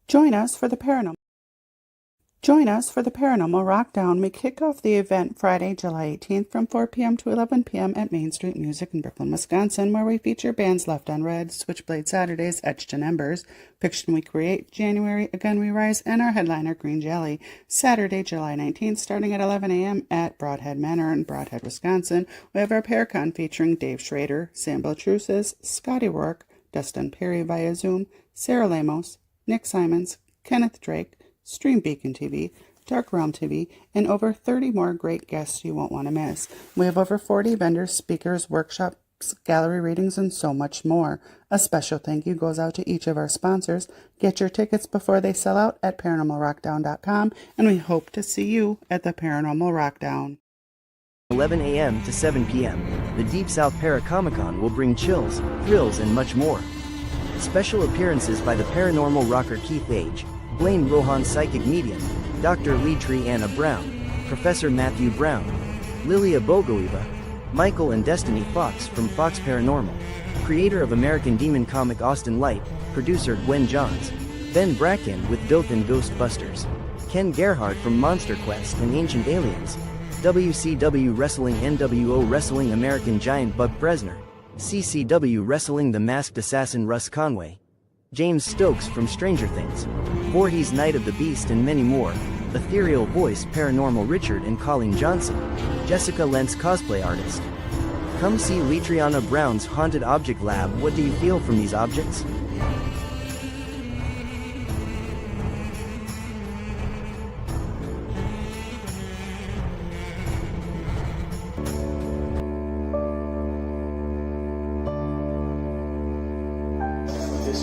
Join us for the Paranormal. Join us for the Paranormal Rockdown. We kick off the event Friday, July 18th from 4 p.m. to 11 p.m. at Main Street Music in Brooklyn, Wisconsin, where we feature bands Left on Red, Switchblade Saturdays, Etched in Embers, Fiction We Create, January, Again We Rise, and our headliner, Green Jelly. Saturday, July 19th, starting at 11 a.m. at Broadhead Manor in Broadhead, Wisconsin, we have our Paracon featuring Dave Schrader, Sam Beltrusis, Scotty Rourke, Dustin Perry via Zoom, Sarah Lamos, Nick Simons, Kenneth Drake, Stream Beacon TV, Dark Realm TV, and over 30 more great guests you won't want to miss. We have over 40 vendors, speakers, workshops, gallery readings, and so much more. A special thank you goes out to each of our sponsors. Get your tickets before they sell out at ParanormalRockdown.com, and we hope to see you at the Paranormal Rockdown. 11 a.m. to 7 p.m., the Deep South Para-Comic-Con will bring chills, thrills, and much more. Special appearances by the paranormal rocker Keith Age, Blaine Rohan Psychic Medium, Dr. Lee Triana Brown, Professor Matthew Brown, Lilia Bogoiva, Michael and Destiny Fox from Fox Paranormal, creator of American Demon comic Austin Light, producer Gwen Johns, Ben Bracken with built-in Ghostbusters, Ken Gerhardt from Monster Quest and Ancient Aliens, WCW Wrestling NWO Wrestling American Giant Buck Bresner, CCW Wrestling The Masked Assassin Russ Conway, James Stokes from Stranger Things, Voorhees Night of the Beast and many more, Ethereal Voice Paranormal Richard and Colleen Johnson, Jessica Lentz cosplay artist. Come see Letriana Brown's Haunted Object Lab. What do you feel from these objects?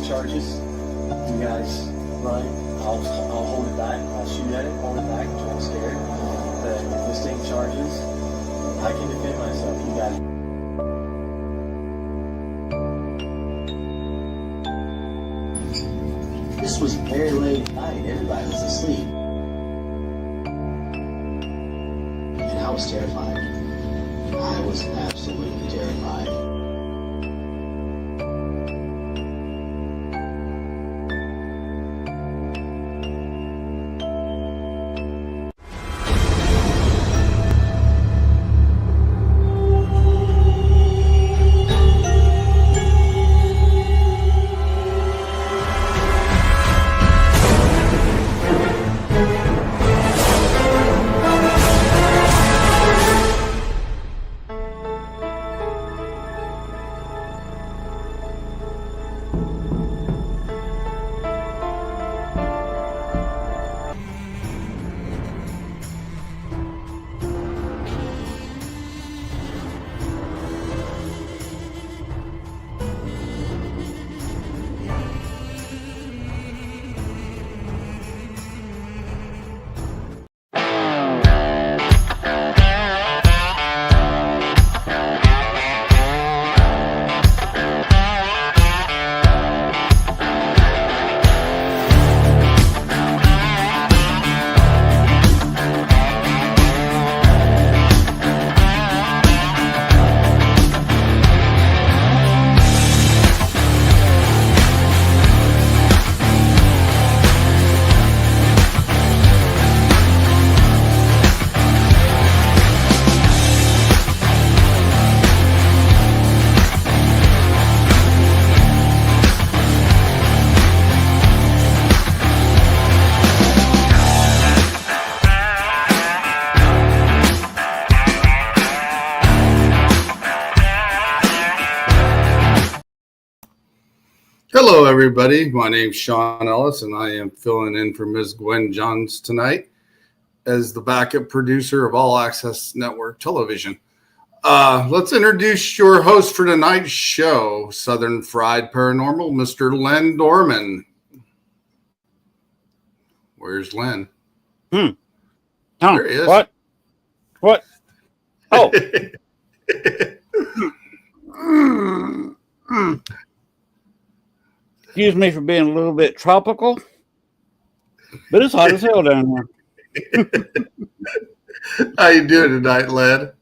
Charges, you guys run, I'll hold it back, I'll shoot at it, hold it back, try to scare it. But if this thing charges, I can defend myself, you got it. This was very late at night, everybody was asleep. And I was terrified. I was absolutely terrified. Hello, everybody. My name's Sean Ellis, and I am filling in for Ms. Gwen Johns tonight as the backup producer of All Access Network Television. Let's introduce your host for tonight's show, Southern Fried Paranormal, Mr. Len Dorman. Where's Len? Oh, there he is. What? Oh. Excuse me for being a little bit tropical, but it's hot as hell down here. How you doing tonight, Len?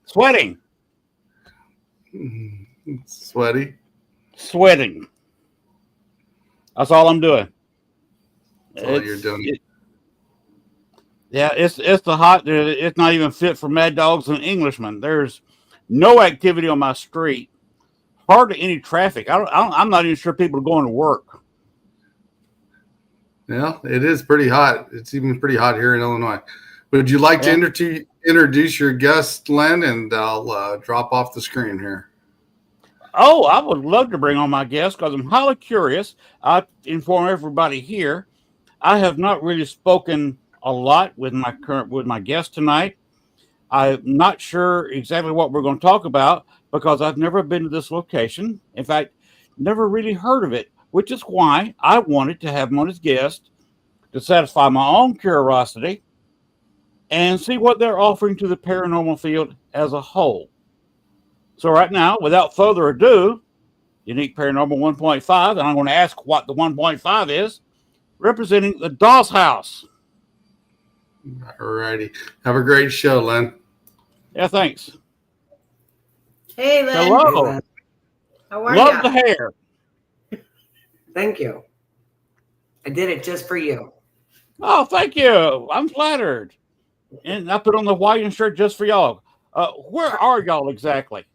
Sweating. Sweaty? Sweating. That's all I'm doing. That's all you're doing. It's the hot. It's not even fit for Mad Dogs and Englishmen. There's no activity on my street. Hardly any traffic. I'm not even sure people are going to work. Yeah, it is pretty hot. It's even pretty hot here in Illinois. Would you like to introduce your guest, Len, and I'll drop off the screen here. Oh, I would love to bring on my guest because I'm highly curious. I inform everybody here. I have not really spoken a lot with my guest tonight. I'm not sure exactly what we're going to talk about because I've never been to this location. In fact, never really heard of it, which is why I wanted to have him on as guest to satisfy my own curiosity and see what they're offering to the paranormal field as a whole. So right now, without further ado, Unique Paranormal 1.5, and I'm going to ask what the 1.5 is, representing the Doll's House. All righty. Have a great show, Len. Yeah, thanks. Hey, Len. Hello. Hey, Len. How are Love you? the hair. Thank you. I did it just for you. Oh, thank you. I'm flattered. And I put on the Hawaiian shirt just for y'all. Where are y'all exactly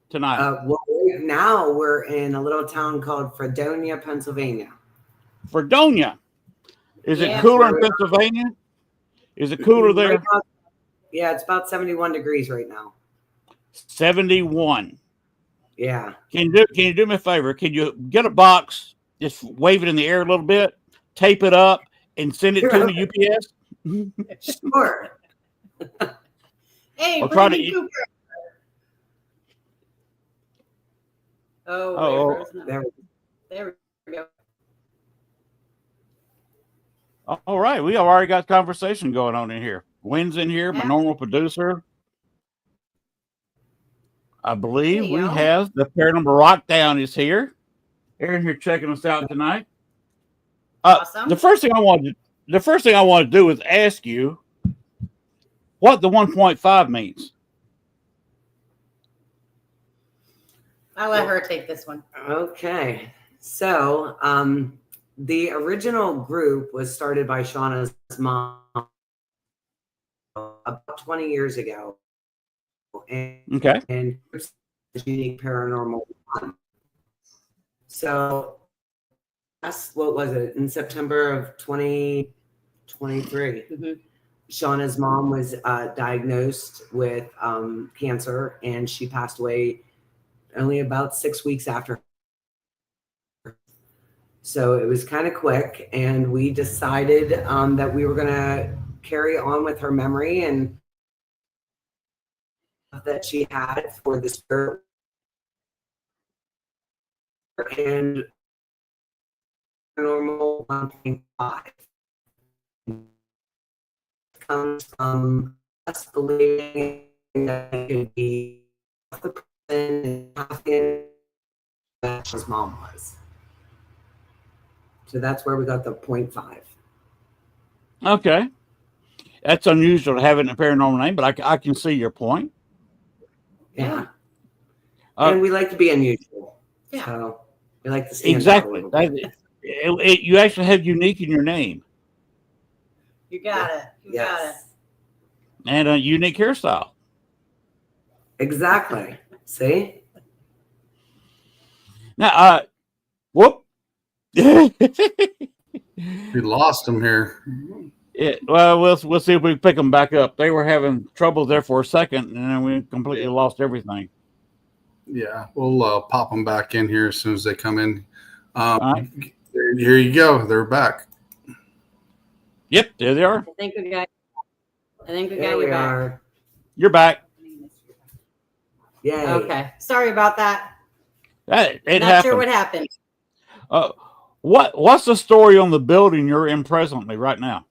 tonight? Well, right now we're in a little town called Fredonia, Pennsylvania. Fredonia. Is it cooler in Pennsylvania? Is it cooler there? Right now, yeah, it's about 71 degrees right now. 71. Yeah. Can you do me a favor? Can you get a box, just wave it in the air a little bit, tape it up, and send it to me UPS? Sure. Hey, I'll try to Cooper. Oh, there we go. All right, we have already got conversation going on in here. Wynn's in here, my normal producer. I believe we have the Paranormal Rockdown is here. Aaron here checking us out tonight. Awesome. The first thing I want to do is ask you what the 1.5 means. I'll let her take this one. Okay. So, the original group was started by Shauna's mom about 20 years ago. And it's Unique Paranormal. So that's what was it in September of 2023. Shauna's mom was diagnosed with cancer, and she passed away only about 6 weeks after. So it was kind of quick, and we decided that we were going to carry on with her memory and that she had for the spirit. And Paranormal 1.5 comes from us believing that it could be the person that his mom was. So that's where we got the 0.5. Okay. That's unusual to have it in a paranormal name, but I can see your point. Yeah. And we like to be unusual. Yeah. So we like to stand out a little bit. You actually have unique in your name. You got it. You got it. And a unique hairstyle. Exactly. See? Now, whoop. We lost him here. Well, we'll see if we can pick them back up. They were having trouble there for a second, and then we completely lost everything. Yeah, we'll pop them back in here as soon as they come in. Here you go. They're back. Yep, there they are. I think we got you back. You're back. Yeah. Okay. Sorry about that. It Not happened. sure what happened. What's the story on the building you're in presently right now?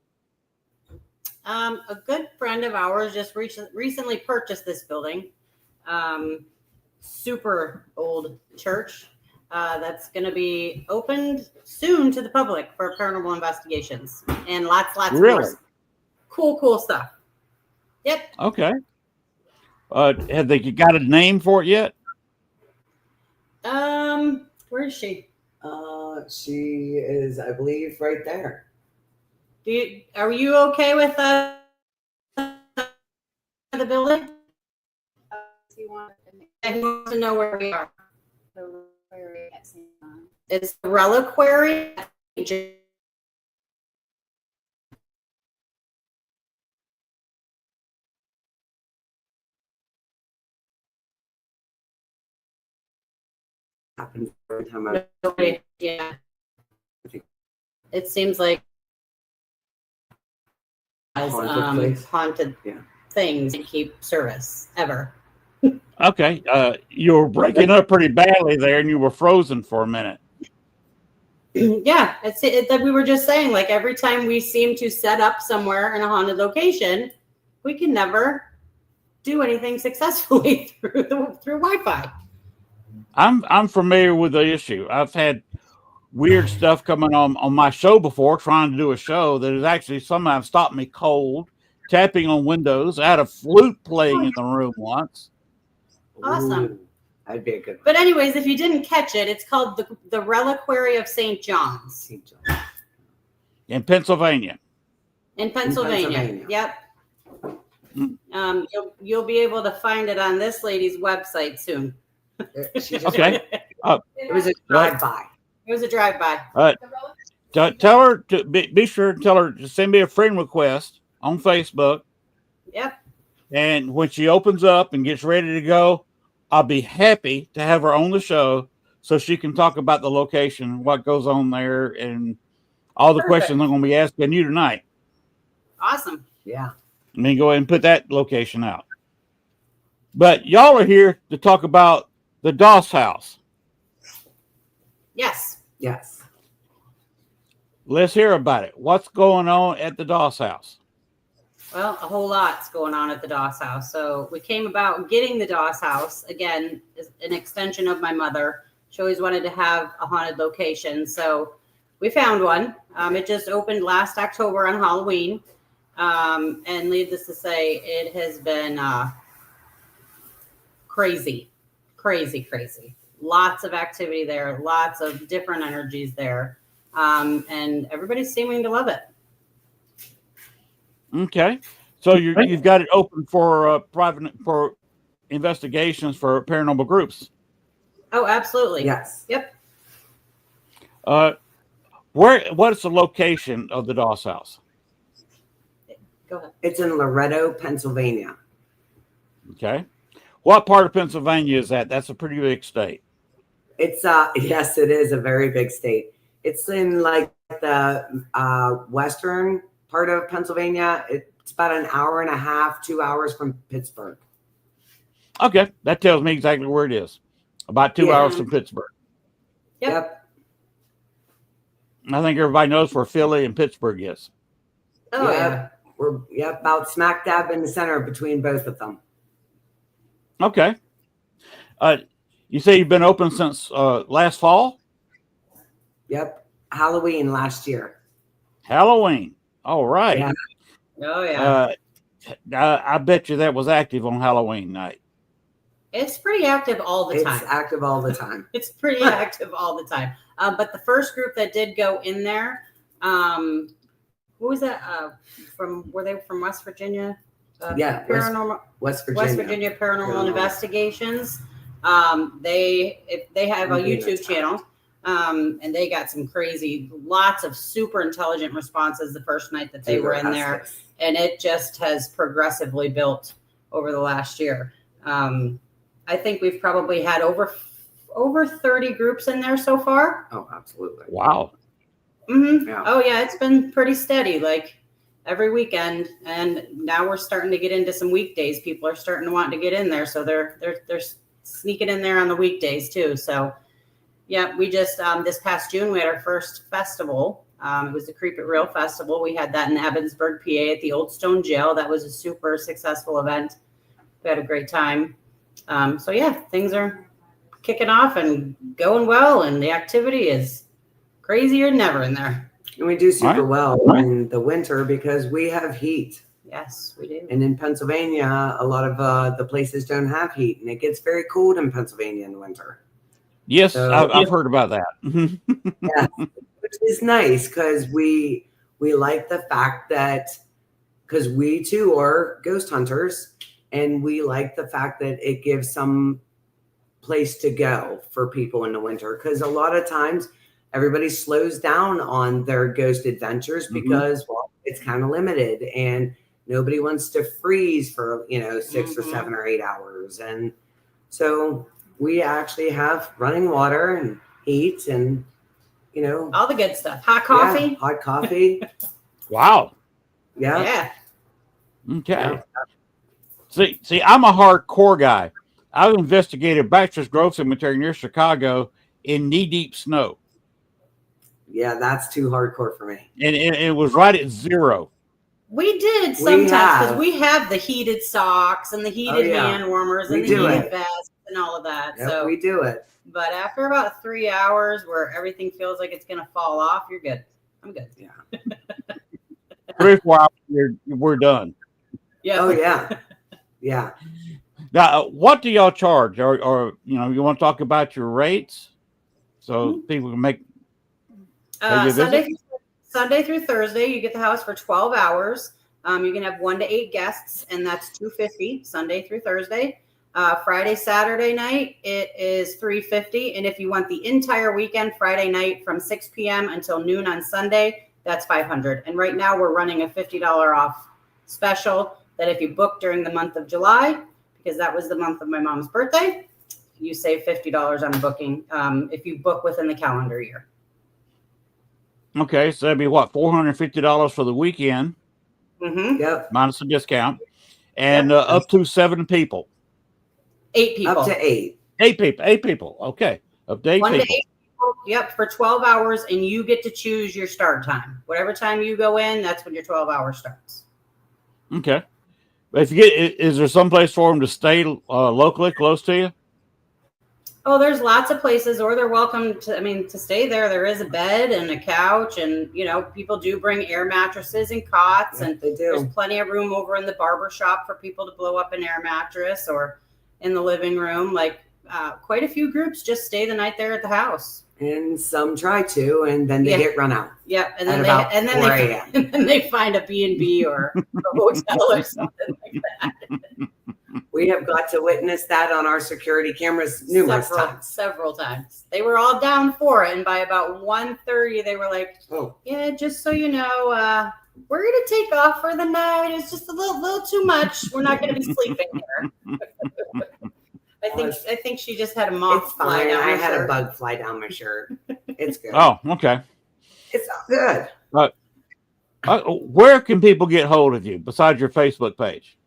A good friend of ours just recently purchased this building. Super old church that's going to be opened soon to the public for paranormal investigations and lots more cool stuff. Yep. Okay. Have they got a name for it yet? Where is she? She is, I believe, right there. Are you okay with the building? He wants to know where we are. The reliquary at St. John. It's the reliquary. Happens every time I Nobody, yeah. It seems like as haunted Yeah. things that keep service ever. Okay. You were breaking up pretty badly there, and you were frozen for a minute. Yeah, it's that we were just saying, like every time we seem to set up somewhere in a haunted location, we can never do anything successfully through Wi-Fi. I'm familiar with the issue. I've had weird stuff coming on my show before, trying to do a show that has actually somehow stopped me cold, tapping on windows. I had a flute playing in the room once. Awesome. Ooh, that'd be a good one. But anyways, if you didn't catch it, it's called the Reliquary of St. John's St. John. In Pennsylvania. in Pennsylvania. Yep. Mm. You'll be able to find it on this lady's website soon. She just, Okay. It was a drive-by. It was a drive-by. Tell her to be sure to tell her to send me a friend request on Facebook. Yep. And when she opens up and gets ready to go, I'll be happy to have her on the show so she can talk about the location, what goes on there, and all the questions I'm going to be asking you tonight. Awesome. Yeah. I mean, go ahead and put that location out. But y'all are here to talk about the Doss House. Yes. Yes. Let's hear about it. What's going on at the Doss House? Well, a whole lot's going on at the Doss House. So we came about getting the Doss House, again, is an extension of my mother. She always wanted to have a haunted location. So we found one. It just opened last October on Halloween. And needless to say, it has been crazy. Lots of activity there, lots of different energies there. And everybody's seeming to love it. Okay. So you've got it open for private investigations for paranormal groups. Oh, absolutely. Yes. Yep. What is the location of the Doss House? Go ahead. It's in Loretto, Pennsylvania. Okay. What part of Pennsylvania is that? That's a pretty big state. It's yes, it is a very big state. It's in like the western part of Pennsylvania. It's about an hour and a half, 2 hours from Pittsburgh. Okay. That tells me exactly where it is. About 2 hours from Pittsburgh. Yep. I think everybody knows where Philly and Pittsburgh is. Oh, yeah. We're about smack dab in the center between both of them. Okay. You say you've been open since last fall? Yep. Halloween last year. Halloween. All right. Yeah. Oh, yeah. I bet you that was active on Halloween night. It's pretty active all the time. It's active all the time. It's pretty active all the time. But the first group that did go in there, what was that? Were they from West Virginia? Yeah. Paranormal. West Virginia. West Virginia Paranormal Investigations. They have a YouTube channel. And they got some lots of super intelligent responses the first night that they were in there. And it just has progressively built over the last year. I think we've probably had over 30 groups in there so far. Oh, absolutely. Wow. Mm-hmm. Yeah. Oh, yeah. It's been pretty steady, like every weekend. And now we're starting to get into some weekdays. People are starting to want to get in there. So they're sneaking in there on the weekdays too. So yeah, we just, this past June, we had our first festival. It was the Creep It Real Festival. We had that in Evansburg, PA at the Old Stone Jail. That was a super successful event. We had a great time. So yeah, things are kicking off and going well. And the activity is crazier than ever in there. And we do super well in the winter because we have heat. Yes, we do. And in Pennsylvania, a lot of the places don't have heat. And it gets very cold in Pennsylvania in the winter. Yes, So, I've heard about that. yeah, which is nice because we like the fact that, because we too are ghost hunters, and we like the fact that it gives some place to go for people in the winter, because a lot of times everybody slows down on their ghost adventures because well, it's kind of limited and nobody wants to freeze for 6 or 7 or 8 hours. And so we actually have running water and heat and all the good stuff. Hot coffee. yeah, hot coffee. Wow. Yeah. Yeah. Okay. See, I'm a hardcore guy. I've investigated Baxter's Grove Cemetery near Chicago in knee-deep snow. Yeah, that's too hardcore for me. And it was right at 0. We did sometimes because we have the heated socks and the heated hand warmers and the heated vests and all of that. Yep, so we do it. But after about 3 hours where everything feels like it's going to fall off, you're good. I'm good. Yeah. 3 or 4 hours, we're done. Yeah. Oh, yeah. Yeah. Now, what do y'all charge? Or you want to talk about your rates so people can make Sunday through Thursday, you get the house for 12 hours. You can have 1 to 8 guests, and that's $250 Sunday through Thursday. Friday, Saturday night, it is $350, and if you want the entire weekend, Friday night from 6 p.m. until noon on Sunday, that's $500. And right now, we're running a $50 off special that if you book during the month of July, because that was the month of my mom's birthday, you save $50 on a booking if you book within the calendar year. Okay, so that'd be what, $450 for the weekend? Yep. Minus a discount, and up to 7 people. 8 people. Up to 8. 8 people. 8 people. Okay, up to 8 1 people. to 8 people. Yep, for 12 hours, and you get to choose your start time. Whatever time you go in, that's when your 12 hours starts. Okay. If you is there some place for them to stay locally, close to you? Oh, there's lots of places, or they're welcome to stay there. There is a bed and a couch, and people do bring air mattresses and cots, and they do. There's plenty of room over in the barber shop for people to blow up an air mattress, or in the living room. Like quite a few groups just stay the night there at the house. And some try to, and then they get run out. Yeah, and then they find a B&B or a hotel or something like that. We have got to witness that on our security cameras numerous times. Several times. They were all down for it, and by about 1:30, they were like, "Oh, yeah, just so you know, we're going to take off for the night. It's just a little too much. We're not going to be sleeping here." I think she just had a moth fly down. I had a bug fly down my shirt. It's good. Oh, okay. It's good. Where can people get hold of you besides your Facebook page?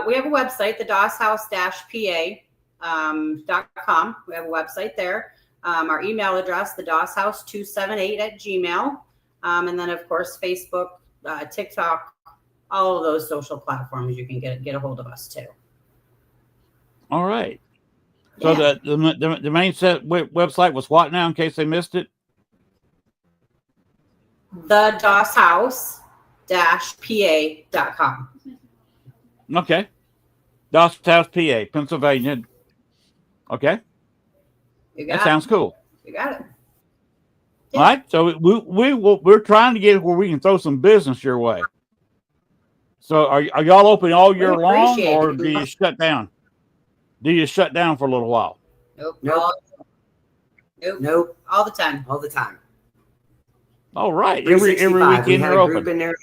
We have a website, the DossHouse-PA.com. We have a website there. Our email address, the DossHouse278@gmail. And then, of course, Facebook, TikTok, all of those social platforms, you can get a hold of us too. All right. So the main website was what now, in case they missed it? The DossHouse-PA.com. Okay. Doss House, PA, Pennsylvania. Okay. That sounds cool. You got it. Yeah. All right. So we're trying to get where we can throw some business your way. So are y'all open all year long, or do you shut down? Do you shut down for a little while? Nope. All the time. All the time. All right. Every weekend you're open.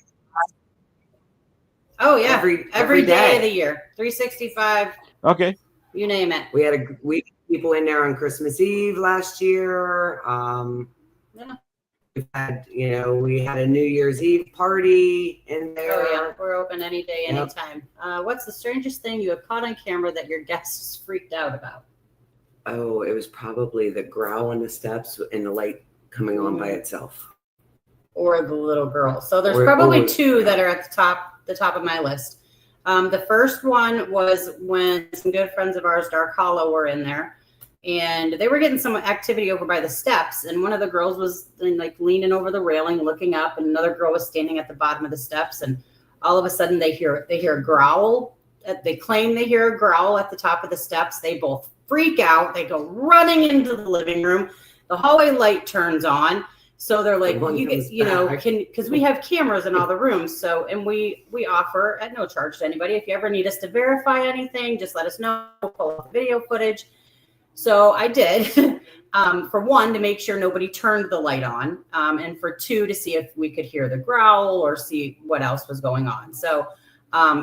Oh yeah, every day of the year, 365. Okay. You name it. We had people in there on Christmas Eve last year. We had a New Year's Eve party in there. Oh yeah, we're open any day, anytime. What's the strangest thing you have caught on camera that your guests freaked out about? Oh, it was probably the growl on the steps and the light coming on by itself. Or the little girl. So there's probably two that are at the top of my list. The first one was when some good friends of ours, Dark Hollow, were in there, and they were getting some activity over by the steps, and one of the girls was like leaning over the railing looking up, and another girl was standing at the bottom of the steps, and all of a sudden they hear a growl. They claim they hear a growl at the top of the steps. They both freak out. They go running into the living room. The hallway light turns on. So they're like, because we have cameras in all the rooms. So, and we offer at no charge to anybody. If you ever need us to verify anything, just let us know. We'll pull up the video footage. So I did, for one, to make sure nobody turned the light on, and for two, to see if we could hear the growl or see what else was going on. So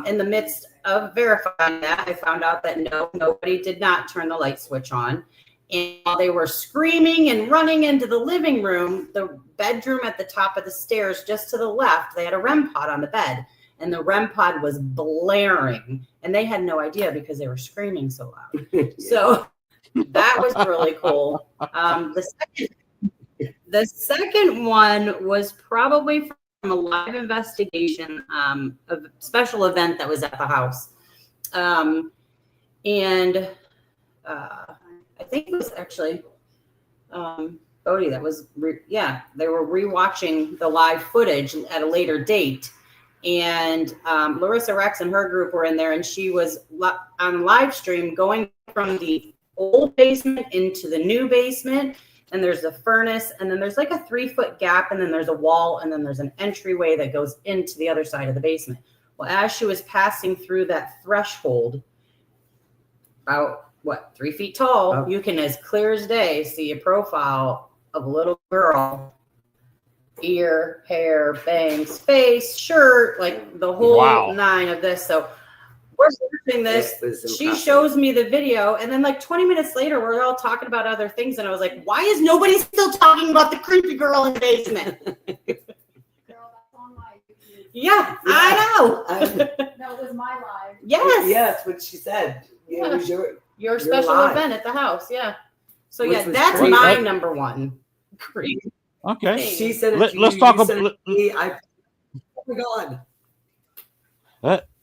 in the midst of verifying that, I found out that nobody did not turn the light switch on. And while they were screaming and running into the living room, the bedroom at the top of the stairs, just to the left, they had a REM pod on the bed, and the REM pod was blaring, and they had no idea because they were screaming so loud. Yeah. So that was really cool. The second one was probably from a live investigation of a special event that was at the house. I think it was actually Bodie that was, they were rewatching the live footage at a later date. And Larissa Rex and her group were in there, and she was on live stream going from the old basement into the new basement. And there's a furnace, and then there's like a 3-foot gap, and then there's a wall, and then there's an entryway that goes into the other side of the basement. Well, as she was passing through that threshold, about 3 feet tall, you can, as clear as day, see a profile of a little girl, ear, hair, bangs, face, shirt, like the whole nine of this. So we're watching this. She shows me the video, and then like 20 minutes later, we're all talking about other things, and I was like, why is nobody still talking about the creepy girl in the basement? Yeah, I know. That was my live. Yes. Yeah, that's what she said. Yeah, it was your special event at the house. Yeah. So Which that's crazy. my number one. Creep. Okay. She said it. Let's talk about. Oh my God.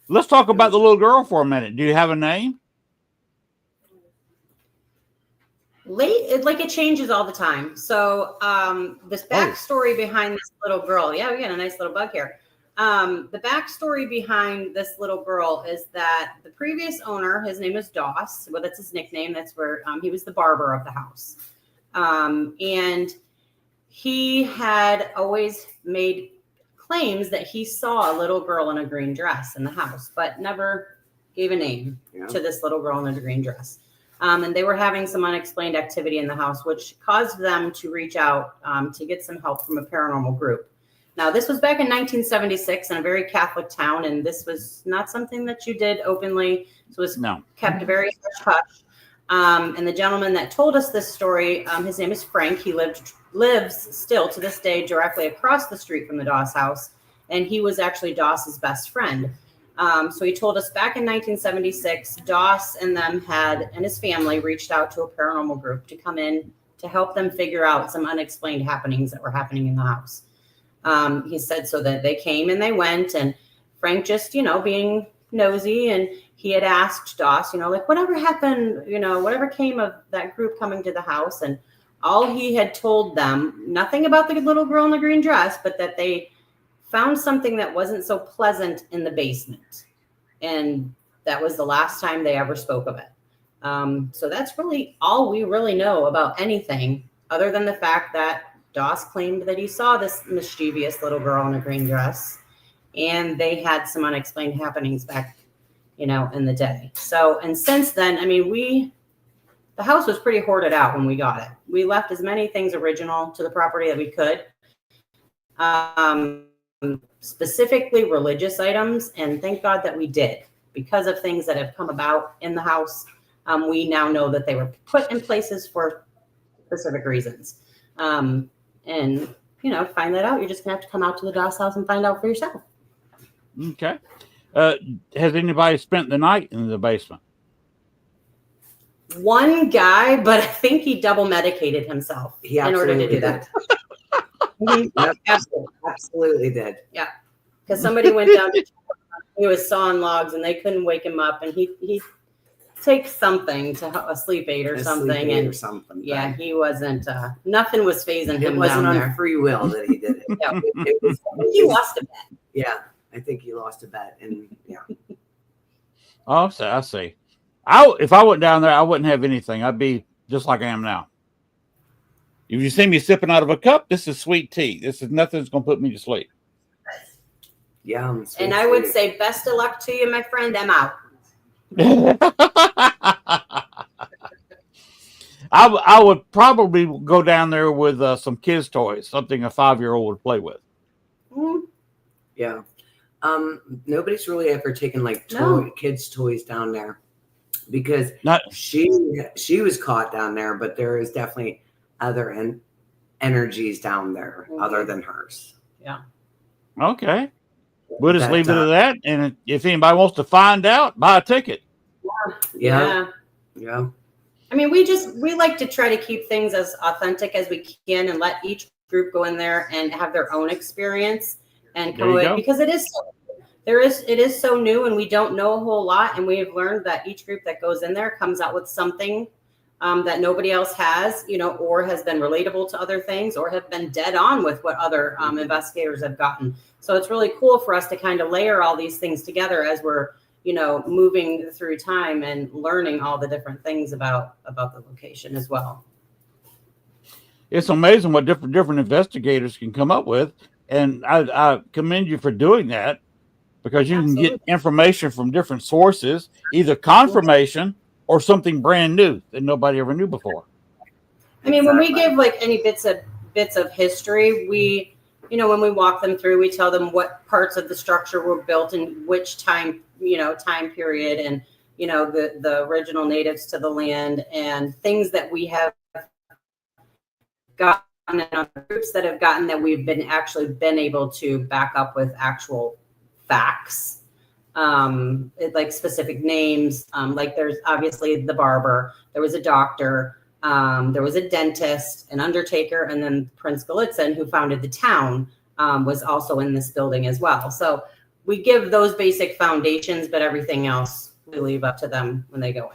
Let's talk about the little girl for a minute. Do you have a name? It changes all the time. So this backstory behind this little girl. Yeah, we got a nice little bug here. The backstory behind this little girl is that the previous owner, his name is Doss. Well, that's his nickname. That's where he was the barber of the house. And he had always made claims that he saw a little girl in a green dress in the house, but never gave a name to this little girl in a green dress. And they were having some unexplained activity in the house, which caused them to reach out to get some help from a paranormal group. Now, this was back in 1976 in a very Catholic town, and this was not something that you did openly. It was kept very hush-hush. And the gentleman that told us this story, his name is Frank. He lives still to this day directly across the street from the Doss house, and he was actually Doss's best friend. So he told us back in 1976, Doss and his family reached out to a paranormal group to come in to help them figure out some unexplained happenings that were happening in the house. He said so that they came and they went, and Frank just, being nosy, and he had asked Doss, like, whatever happened, whatever came of that group coming to the house. And all he had told them, nothing about the little girl in the green dress, but that they found something that wasn't so pleasant in the basement. And that was the last time they ever spoke of it. So that's really all we really know about anything, other than the fact that Doss claimed that he saw this mischievous little girl in a green dress, and they had some unexplained happenings back, in the day. So, and since then, the house was pretty hoarded out when we got it. We left as many things original to the property that we could, specifically religious items, and thank God that we did, because of things that have come about in the house. We now know that they were put in places for specific reasons. And, find that out. You're just going to have to come out to the Doss house and find out for yourself. Okay. Has anybody spent the night in the basement? One guy, but I think he double medicated himself in order to do that. Absolutely did. Yeah. Because somebody went down to he was sawing logs, and they couldn't wake him up, and he takes something a sleep aid or something, yeah, he wasn't. Nothing was phasing him. It wasn't down on there. free will that he did it. Yeah. He lost a bet. Yeah, I think he lost a bet, and yeah. Oh, I see. If I went down there, I wouldn't have anything. I'd be just like I am now. If you see me sipping out of a cup, this is sweet tea. This is nothing that's going to put me to sleep. Yeah. And I would say best of luck to you, my friend. I'm out. I would probably go down there with some kids' toys, something a 5-year-old would play with. Mm. Yeah. Nobody's really ever taken like kids' toys down there because she was caught down there, but there is definitely other energies down there other than hers. Yeah. Okay. We'll just leave it at that. And if anybody wants to find out, buy a ticket. Yeah. I mean, we like to try to keep things as authentic as we can and let each group go in there and have their own experience and come away, because it is so new and we don't know a whole lot, and we have learned that each group that goes in there comes out with something that nobody else has, or has been relatable to other things, or have been dead on with what other investigators have gotten. So it's really cool for us to kind of layer all these things together as we're moving through time and learning all the different things about the location as well. It's amazing what different investigators can come up with, and I commend you for doing that, because you can get information from different sources, either confirmation or something brand new that nobody ever knew before. I mean, when we give like any bits of history, we, when we walk them through, we tell them what parts of the structure were built in which time period, and the original natives to the land, and things that we have gotten and other groups that have gotten that we've been able to back up with actual facts, like specific names. Like there's obviously the barber, there was a doctor, there was a dentist, an undertaker, and then Prince Gallitzin, who founded the town, was also in this building as well. So we give those basic foundations, but everything else we leave up to them when they go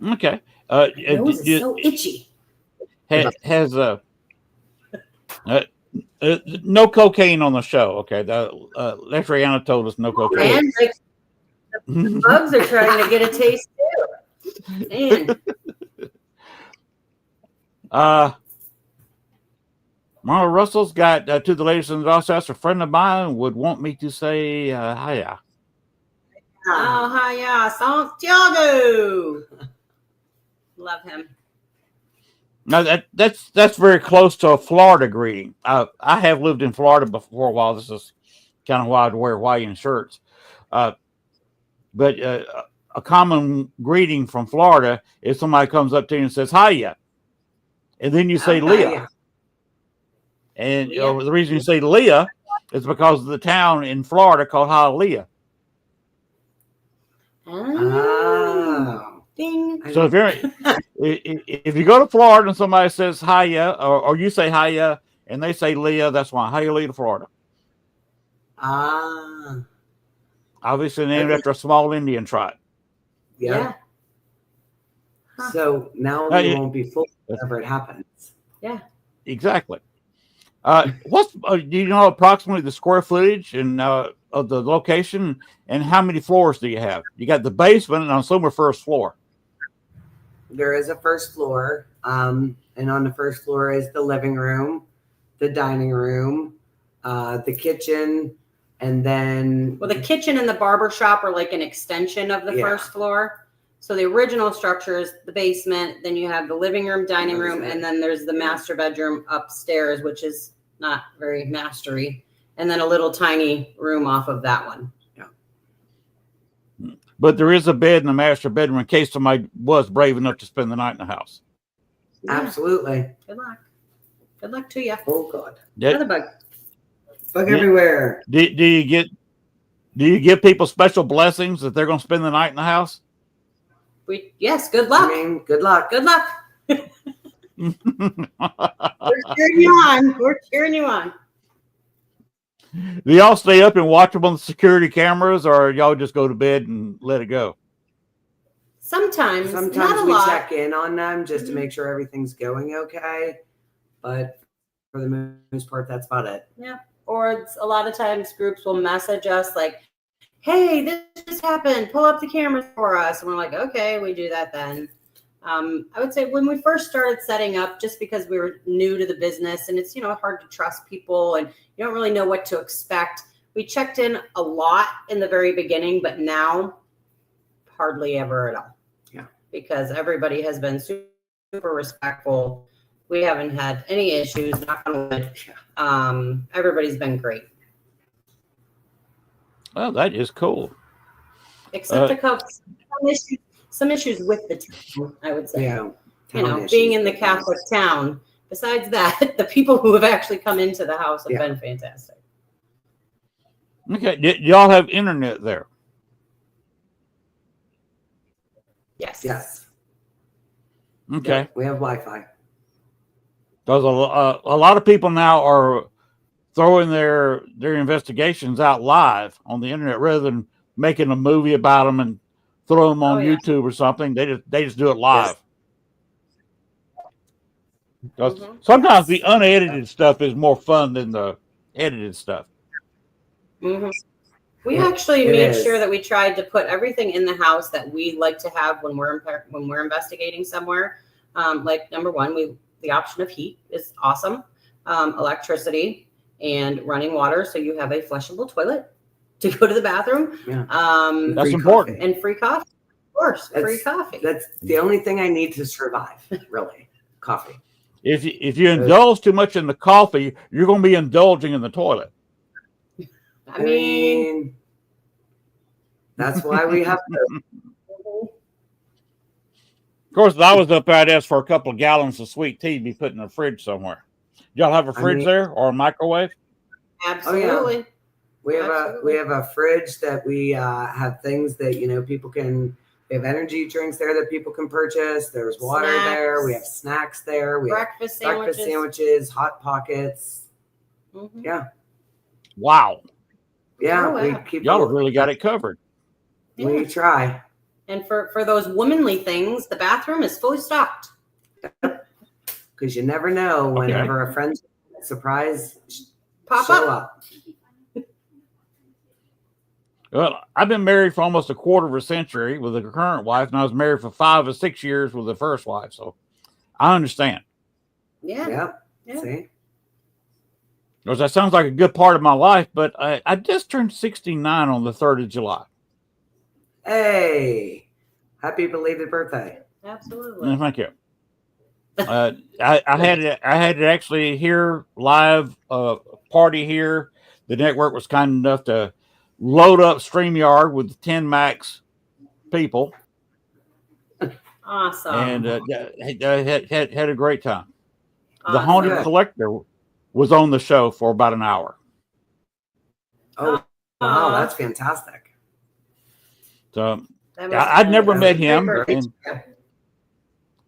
in. Okay. My nose is so itchy. Has no cocaine on the show. Okay. Letriana told us no cocaine. And the bugs are trying to get a taste too. Man. Mara Russell's got to the ladies in the Dawes, a friend of mine would want me to say hiya. Oh, hiya, Santiago. Love him. Now that's very close to a Florida greeting. I have lived in Florida before a while. This is kind of why I'd wear Hawaiian shirts. But a common greeting from Florida is somebody comes up to you and says hiya, and then you say Leah. And the reason you say Leah is because of the town in Florida called Hialeah. Oh. Ding. So if you go to Florida and somebody says hiya, or you say hiya and they say Leah, that's why Hialeah to Florida. Obviously named after a small Indian tribe. Yeah. So now we won't be full whenever it happens. Yeah. Exactly. Do you know approximately the square footage and of the location, and how many floors do you have? You got the basement, and I assume a first floor. There is a first floor, and on the first floor is the living room, the dining room, the kitchen, and then the kitchen and the barber shop are like an extension of the first floor. So the original structure is the basement, then you have the living room, dining room, and then there's the master bedroom upstairs, which is not very mastery, and then a little tiny room off of that one. Yeah. But there is a bed in the master bedroom in case somebody was brave enough to spend the night in the house. Yeah. Absolutely. Good luck. Good luck to you. Oh God. Another bug. Bug everywhere. Do you give people special blessings that they're going to spend the night in the house? Yes. Good luck. I mean, good luck. Good luck. We're cheering you on. We're cheering you on. Do y'all stay up and watch them on the security cameras, or y'all just go to bed and let it go? Sometimes not a we lot. check in on them just to make sure everything's going okay. But for the most part, that's about it. Yeah. Or a lot of times groups will message us like, hey, this just happened. Pull up the cameras for us. And we're like, okay, we do that then. I would say when we first started setting up, just because we were new to the business and it's, hard to trust people and you don't really know what to expect. We checked in a lot in the very beginning, but now hardly ever at all. Yeah. Because everybody has been super respectful. We haven't had any issues, knock on wood. Everybody's been great. Well, that is cool. Except a couple some issues with the town, I would say. Yeah. Being in the Catholic town. Besides that, the people who have actually come into the house have been fantastic. Okay. Do y'all have internet there? Yes. Yes. Okay. Yeah, we have Wi-Fi. Because a lot of people now are throwing their investigations out live on the internet rather than making a movie about them and throw them on YouTube or something. They just do it live. Because sometimes the unedited stuff is more fun than the edited stuff. Mm-hmm. We actually made sure that we tried to put everything in the house that we like to have when we're investigating somewhere. Like number one, the option of heat is awesome, electricity and running water, so you have a flushable toilet to go to the bathroom. Yeah. That's important. And free coffee, of course. Free coffee. That's the only thing I need to survive, really. Coffee. If you indulge too much in the coffee, you're going to be indulging in the toilet. I mean, that's why we have to. Of course, if I was up there, I'd ask for a couple of gallons of sweet tea to be put in a fridge somewhere. Y'all have a fridge there or a microwave? Absolutely. Oh, yeah. We have a fridge that we have things that people can. We have energy drinks there that people can purchase. There's water there. We have snacks there. We breakfast have sandwiches, hot pockets. Mm-hmm. Yeah. Wow. Yeah, we keep. Y'all have really got it covered. We try. And for those womanly things, the bathroom is fully stocked. Because you never know whenever a friend's surprise pop up. Well, I've been married for almost a quarter of a century with the current wife, and I was married for 5 or 6 years with the first wife, so I understand. Yeah. See? Because that sounds like a good part of my life, but I just turned 69 on the 3rd of July. Hey, happy belated birthday. Absolutely. Thank you. I had it actually here live, party here. The network was kind enough to load up StreamYard with 10 max people. Awesome. And had a great time. Awesome. The Haunted Collector was on the show for about an hour. Oh, wow, that's fantastic. So I'd never met him. And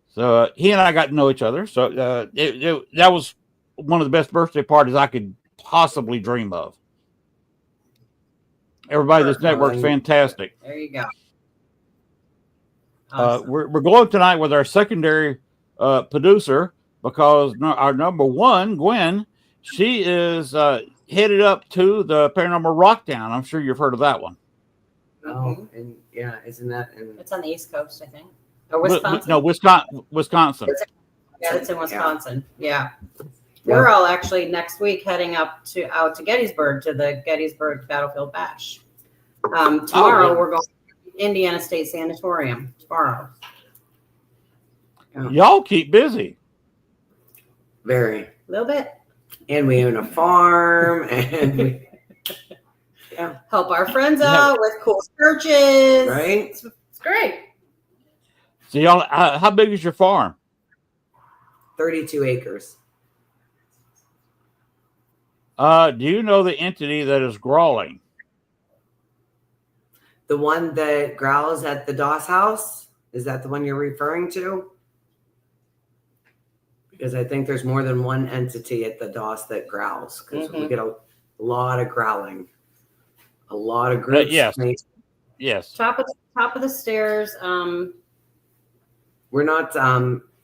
so he and I got to know each other. So that was one of the best birthday parties I could possibly dream of. Everybody, this network's fantastic. There you go. Awesome. We're going tonight with our secondary producer because our number one, Gwen, she is headed up to the Paranormal Rockdown. I'm sure you've heard of that one. Oh, and yeah, isn't that? It's on the East Coast, I think. Or Wisconsin? No, Wisconsin. Yeah, it's in Wisconsin. Yeah. We're all actually next week heading out to Gettysburg to the Gettysburg Battlefield Bash. Tomorrow we're going to Indiana State Sanatorium tomorrow. Y'all keep busy. Very. A little bit. And we own a farm and we help our friends out with cool churches. Right? It's great. So y'all, how big is your farm? 32 acres. Do you know the entity that is growling? The one that growls at the Doss house? Is that the one you're referring to? Because I think there's more than one entity at the Doss that growls. Because we get a lot of growling. A lot of groups. Yes. Top of the stairs. We're not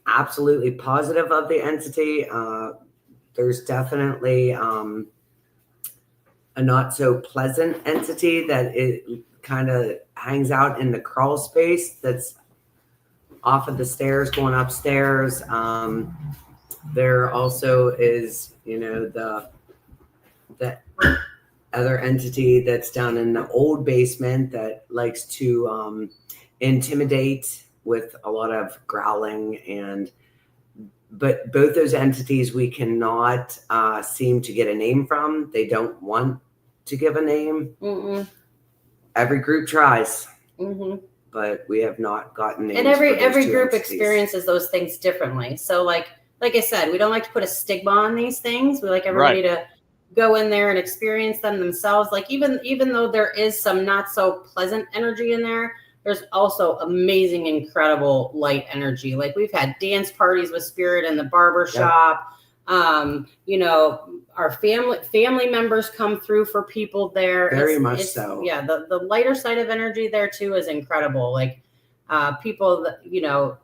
absolutely positive of the entity. There's definitely a a not so pleasant entity that it kind of hangs out in the crawl space that's off of the stairs going upstairs. There also is, the other entity that's down in the old basement that likes to intimidate with a lot of growling, but both those entities we cannot seem to get a name from. They don't want to give a name. Mm-mm. Every group tries, Mm-hmm. but we have not gotten names. And for those every two group entities. experiences those things differently. So like I said, we don't like to put a stigma on these things. We like everybody to go in there and experience them themselves. Like even though there is some not so pleasant energy in there, there's also amazing, incredible light energy. Like we've had dance parties with spirit in the barber shop. Our family members come through for people there. Very much so. Yeah. The lighter side of energy there too is incredible. Like people that,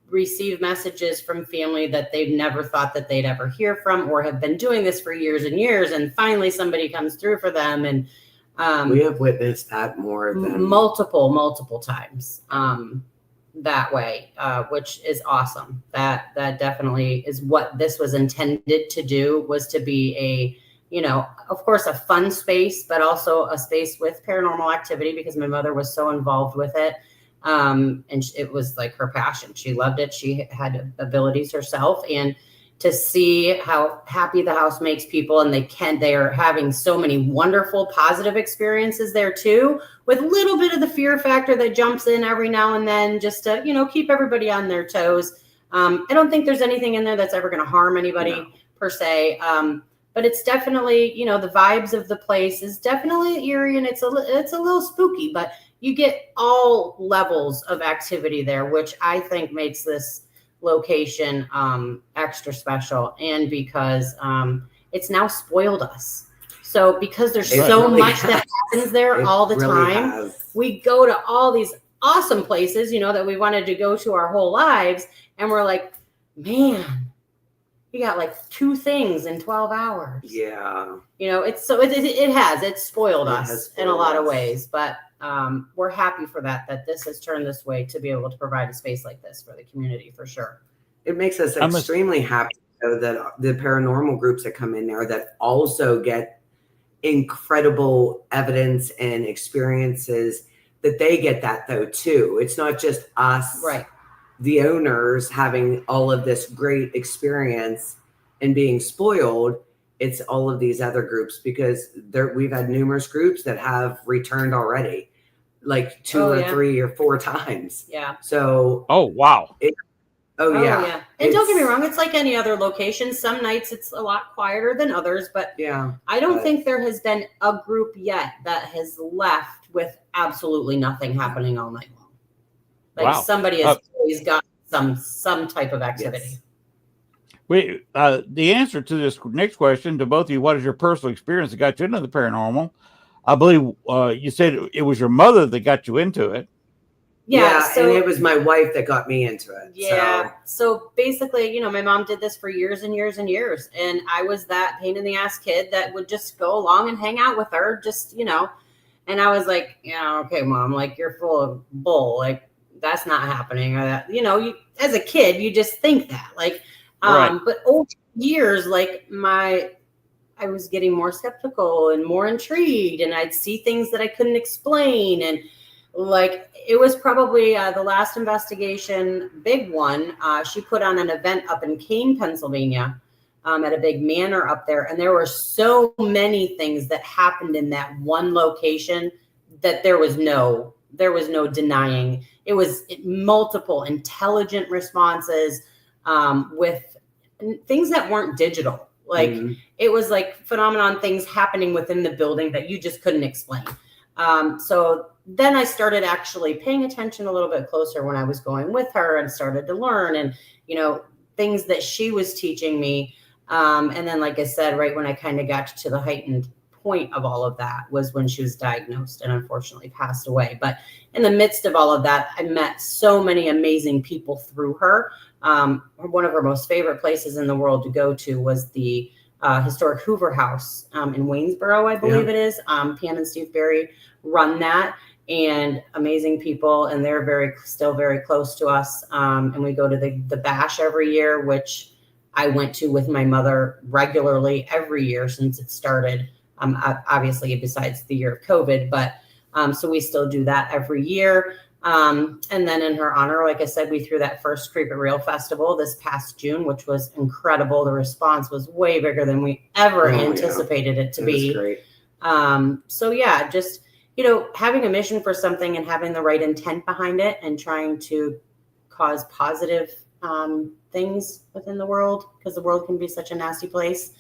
receive messages from family that they've never thought that they'd ever hear from, or have been doing this for years and years. And finally somebody comes through for them. And we have witnessed that more than multiple times that way, which is awesome. That definitely is what this was intended to do, was to be of course, a fun space, but also a space with paranormal activity, because my mother was so involved with it. And it was like her passion. She loved it. She had abilities herself, and to see how happy the house makes people, and they are having so many wonderful, positive experiences there too, with a little bit of the fear factor that jumps in every now and then, just to, keep everybody on their toes. I don't think there's anything in there that's ever going to harm anybody per se. But it's definitely, the vibes of the place is definitely eerie, and it's a little spooky, but you get all levels of activity there, which I think makes this location extra special. And because it's now spoiled us. So because there's so much that happens there all the time, we go to all these awesome places, that we wanted to go to our whole lives. And we're like, man, you got like 2 things in 12 hours. Yeah. It's spoiled us in a lot of ways, but we're happy for that this has turned this way, to be able to provide a space like this for the community, for sure. It makes us extremely happy though that the paranormal groups that come in there that also get incredible evidence and experiences, that they get that though too. It's not just us, right, the owners, having all of this great experience and being spoiled. It's all of these other groups, because we've had numerous groups that have returned already, like 2 or 3 or 4 times. Yeah. So. Oh, wow. Yeah. And don't get me wrong, it's like any other location. Some nights it's a lot quieter than others, but I don't think there has been a group yet that has left with absolutely nothing happening all night long. Like somebody has always got some type of activity. Yes. The answer to this next question to both of you, what is your personal experience that got you into the paranormal? I believe you said it was your mother that got you into it. Yeah, and it was my wife that got me into it. Yeah. So basically, my mom did this for years and years and years. And I was that pain in the ass kid that would just go along and hang out with her, just, and I was like, okay, Mom, like, you're full of bull. Like, that's not happening. Or that, you, as a kid, you just think that, like, but over years, like I was getting more skeptical and more intrigued, and I'd see things that I couldn't explain. And like, it was probably the last investigation, big one. She put on an event up in Kane, Pennsylvania, at a big manor up there. And there were so many things that happened in that one location that there was no denying. It was multiple intelligent responses with things that weren't digital. Like it was like phenomenon things happening within the building that you just couldn't explain. So then I started actually paying attention a little bit closer when I was going with her, and started to learn and, things that she was teaching me. And then, like I said, right when I kind of got to the heightened point of all of that was when she was diagnosed and unfortunately passed away. But in the midst of all of that, I met so many amazing people through her. One of her most favorite places in the world to go to was the historic Hoover House in Waynesboro, I believe it is. Pam and Steve Berry run that, and amazing people, and they're still very close to us. And we go to the bash every year, which I went to with my mother regularly every year since it started. Obviously, besides the year of COVID, but so we still do that every year. And then in her honor, like I said, we threw that first Creep It Real Festival this past June, which was incredible. The response was way bigger than we ever anticipated it to be. Great. So yeah, just, you know, having a mission for something and having the right intent behind it and trying to cause positive things within the world, because the world can be such a nasty place.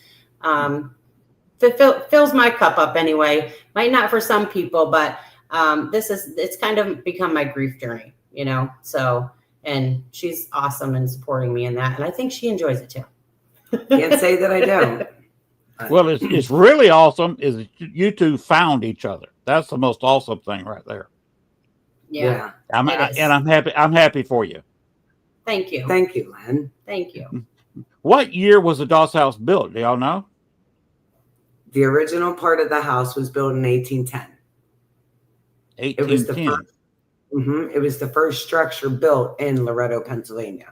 Fills my cup up anyway. Might not for some people, but it's kind of become my grief journey, you know? So, and she's awesome in supporting me in that. And I think she enjoys it too. Can't say that I don't. Well, it's really awesome is you two found each other. That's the most awesome thing right there. Yeah. I'm happy for you. Thank you. Thank you, Len. Thank you. What year was the Doss House built? Do y'all know? The original part of the house was built in 1810. 1810. It was the first. It was the first structure built in Loretto, Pennsylvania.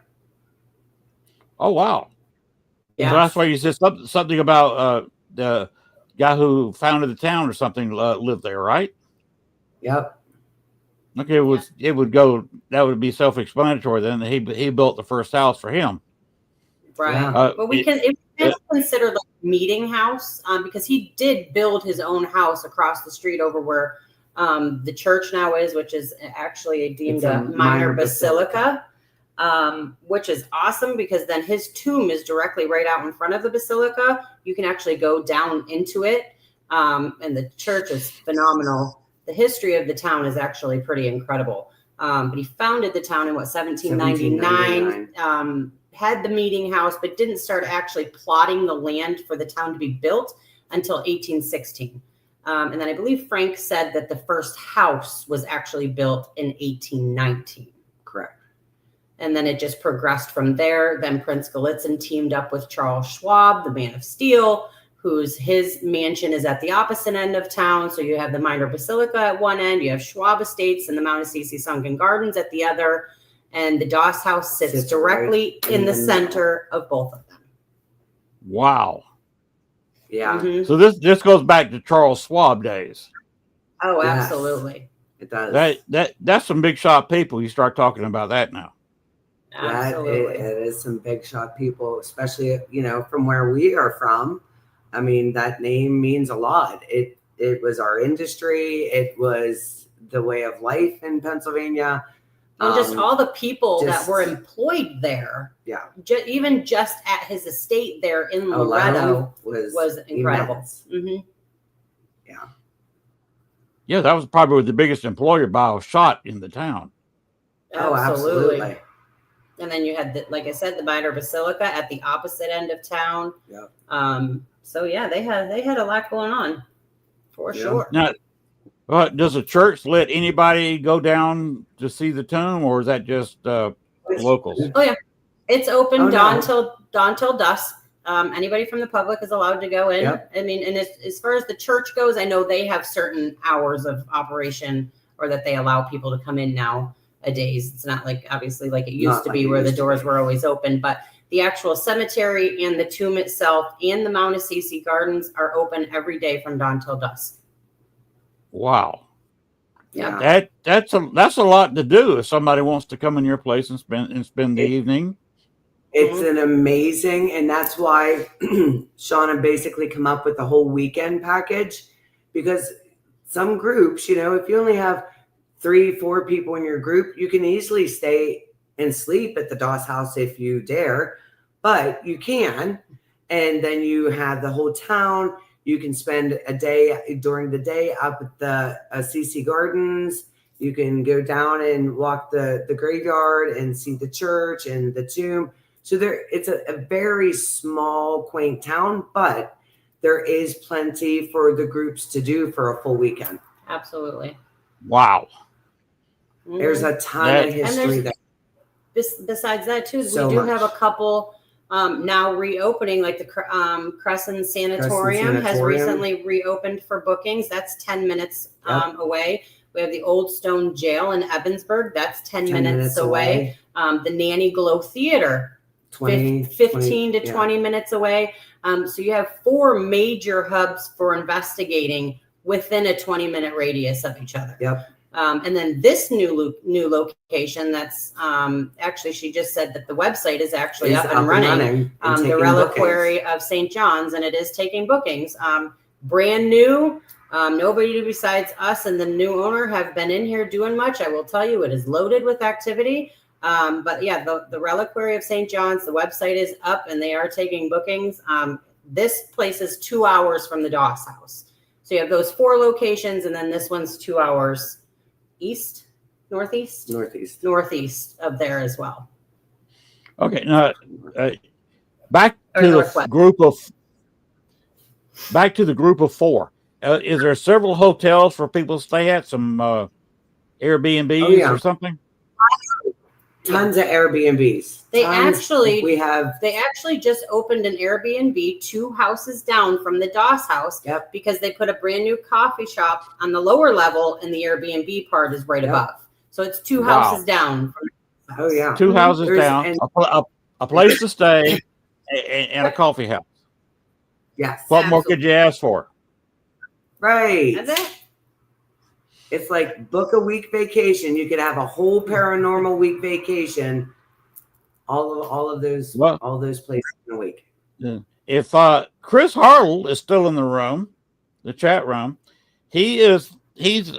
Oh wow! Yeah, so that's why you said something about the guy who founded the town or something lived there, right? Yep. Okay, it would go. That would be self-explanatory. Then he built the first house for him. Right. Yeah. But we can consider like meeting house because he did build his own house across the street over where the church now is, which is actually deemed a minor basilica, which is awesome because then his tomb is directly right out in front of the basilica. You can actually go down into it, and the church is phenomenal. The history of the town is actually pretty incredible. But he founded the town in 1799. Had the meeting house, but didn't start actually plotting the land for the town to be built until 1816. And then I believe Frank said that the first house was actually built in 1819. Correct. And then it just progressed from there. Then Prince Gallitzin teamed up with Charles Schwab, the Man of Steel, his mansion is at the opposite end of town. So you have the Minor Basilica at one end, you have Schwab Estates and the Mount Assisi Sunken Gardens at the other. And the Doss House sits directly in the center of both of them. Wow. Yeah. Mm-hmm. So this goes back to Charles Schwab days. Oh, Yes. absolutely. It does. That's some big shot people. You start talking about that now. Absolutely. It is some big shot people, especially, you know, from where we are from. I mean, that name means a lot. It was our industry. It was the way of life in Pennsylvania. And just all the people that were employed there. Yeah. Even just at his estate there in Loretto was incredible. Mm-hmm. Yeah. Yeah, that was probably the biggest employer by a shot in the town. Oh, absolutely. And then you had, like I said, the Minor Basilica at the opposite end of town. Yeah. So yeah, they had a lot going on, for sure. Now, does the church let anybody go down to see the tomb, or is that just locals? Oh yeah, it's open dawn till dusk. Anybody from the public is allowed to go in. Yep. I mean, and as far as the church goes, I know they have certain hours of operation, or that they allow people to come in nowadays. It's not like obviously like it used to be where the doors were always open, but the actual cemetery and the tomb itself and the Mount Assisi Gardens are open every day from dawn till dusk. Wow. Yeah. That's a lot to do if somebody wants to come in your place and spend the evening. It's an amazing, and that's why Shauna basically come up with the whole weekend package, because some groups, you know, if you only have 3-4 people in your group, you can easily stay and sleep at the Doss House if you dare, but you can. And then you have the whole town. You can spend a day during the day up at the Assisi Gardens. You can go down and walk the graveyard and see the church and the tomb. So it's a very small, quaint town, but there is plenty for the groups to do for a full weekend. Absolutely. Wow. There's a ton of history there. Besides that too, So we do much. have a couple now reopening, like the Crescent Sanatorium has recently reopened for bookings. That's 10 minutes away. We have the Old Stone Jail in Evansburg. That's 10 minutes away. The Nanny Glow Theater, 15 to 20 minutes away. So you have 4 major hubs for investigating within a 20-minute radius of each other. Yep. And then this new location, that's actually, she just said that the website is actually up and running. The Reliquary of St. John's, and it is taking bookings. Brand new. Nobody besides us and the new owner have been in here doing much. I will tell you, it is loaded with activity. But yeah, the Reliquary of St. John's, the website is up and they are taking bookings. This place is 2 hours from the Doss House. So you have those 4 locations, and then this one's 2 hours northeast of there as well. Okay, now back to the group of 4. Is there several hotels for people to stay at? Some Airbnbs or something? Tons of Airbnbs. They actually just opened an Airbnb 2 houses down from the Doss House. Yep. Because they put a brand new coffee shop on the lower level, and the Airbnb part is right above. So it's 2 houses down. Oh yeah, 2 houses down, a place to stay, and a coffee house. Yes. What more could you ask for? Right. That's it. It's like book a week vacation. You could have a whole paranormal week vacation. All of those places in a week. Yeah. If Chris Hartle is still in the room, the chat room, he's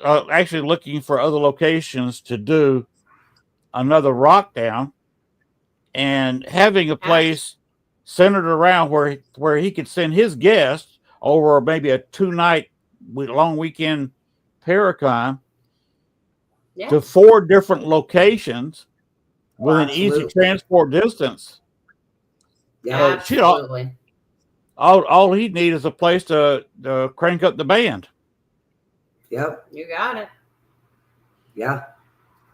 actually looking for other locations to do another rock down, and having a place centered around where he could send his guests over maybe a 2-night long weekend Paracon to 4 different locations with an easy transport distance. Yeah, absolutely. All he needs is a place to crank up the band. Yep. You got it. Yeah.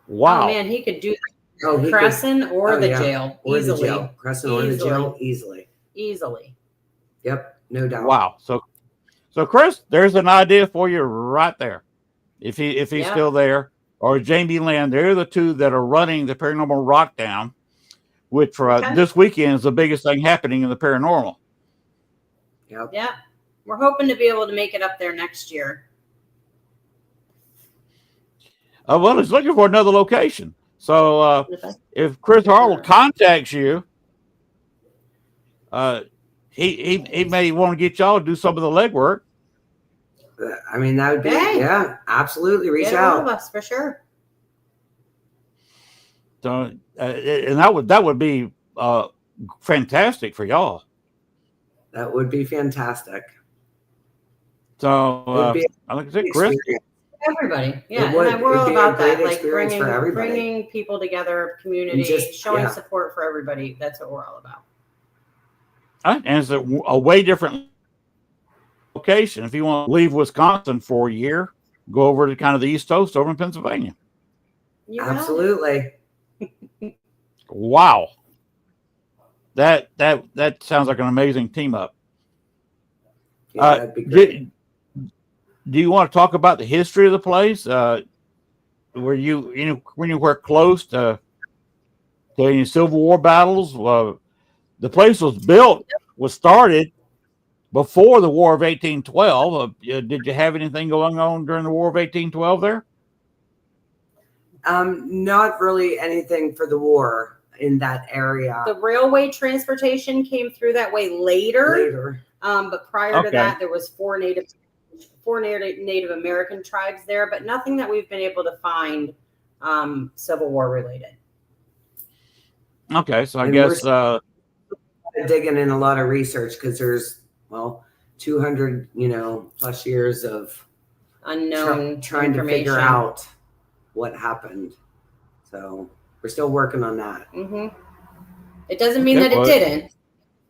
Wow. Oh man, he could do Crescent or the jail easily. Crescent or the jail easily. Yep, no doubt. Wow. So Chris, there's an idea for you right there. If he's still there, or Jamie Lynn, they're the 2 that are running the Paranormal Rock Down, which for this weekend is the biggest thing happening in the paranormal. Yep. Yeah. We're hoping to be able to make it up there next year. Well, he's looking for another location. So if Chris Hartle contacts you, he may want to get y'all to do some of the legwork. I mean, that would be absolutely. Reach out. All of us for sure. So and that would be fantastic for y'all. That would be fantastic. So like I said, Chris. Everybody, and we're all about that, like bringing people together, community, showing support for everybody. That's what we're all about. And it's a way different location. If you want to leave Wisconsin for a year, go over to kind of the East Coast over in Pennsylvania. Absolutely. Wow. That sounds like an amazing team up. Yeah, that'd be great. Do you want to talk about the history of the place? Were you when you were close to any Civil War battles? The place was started before the War of 1812. Did you have anything going on during the War of 1812 there? Not really anything for the war in that area. The railway transportation came through that way later. But prior to that, there was four Native American tribes there, but nothing that we've been able to find Civil War related. Okay, so I guess digging in a lot of research because there's 200 plus years of unknown trying to figure out what happened. So we're still working on that. Mm-hmm. It doesn't mean that it didn't. It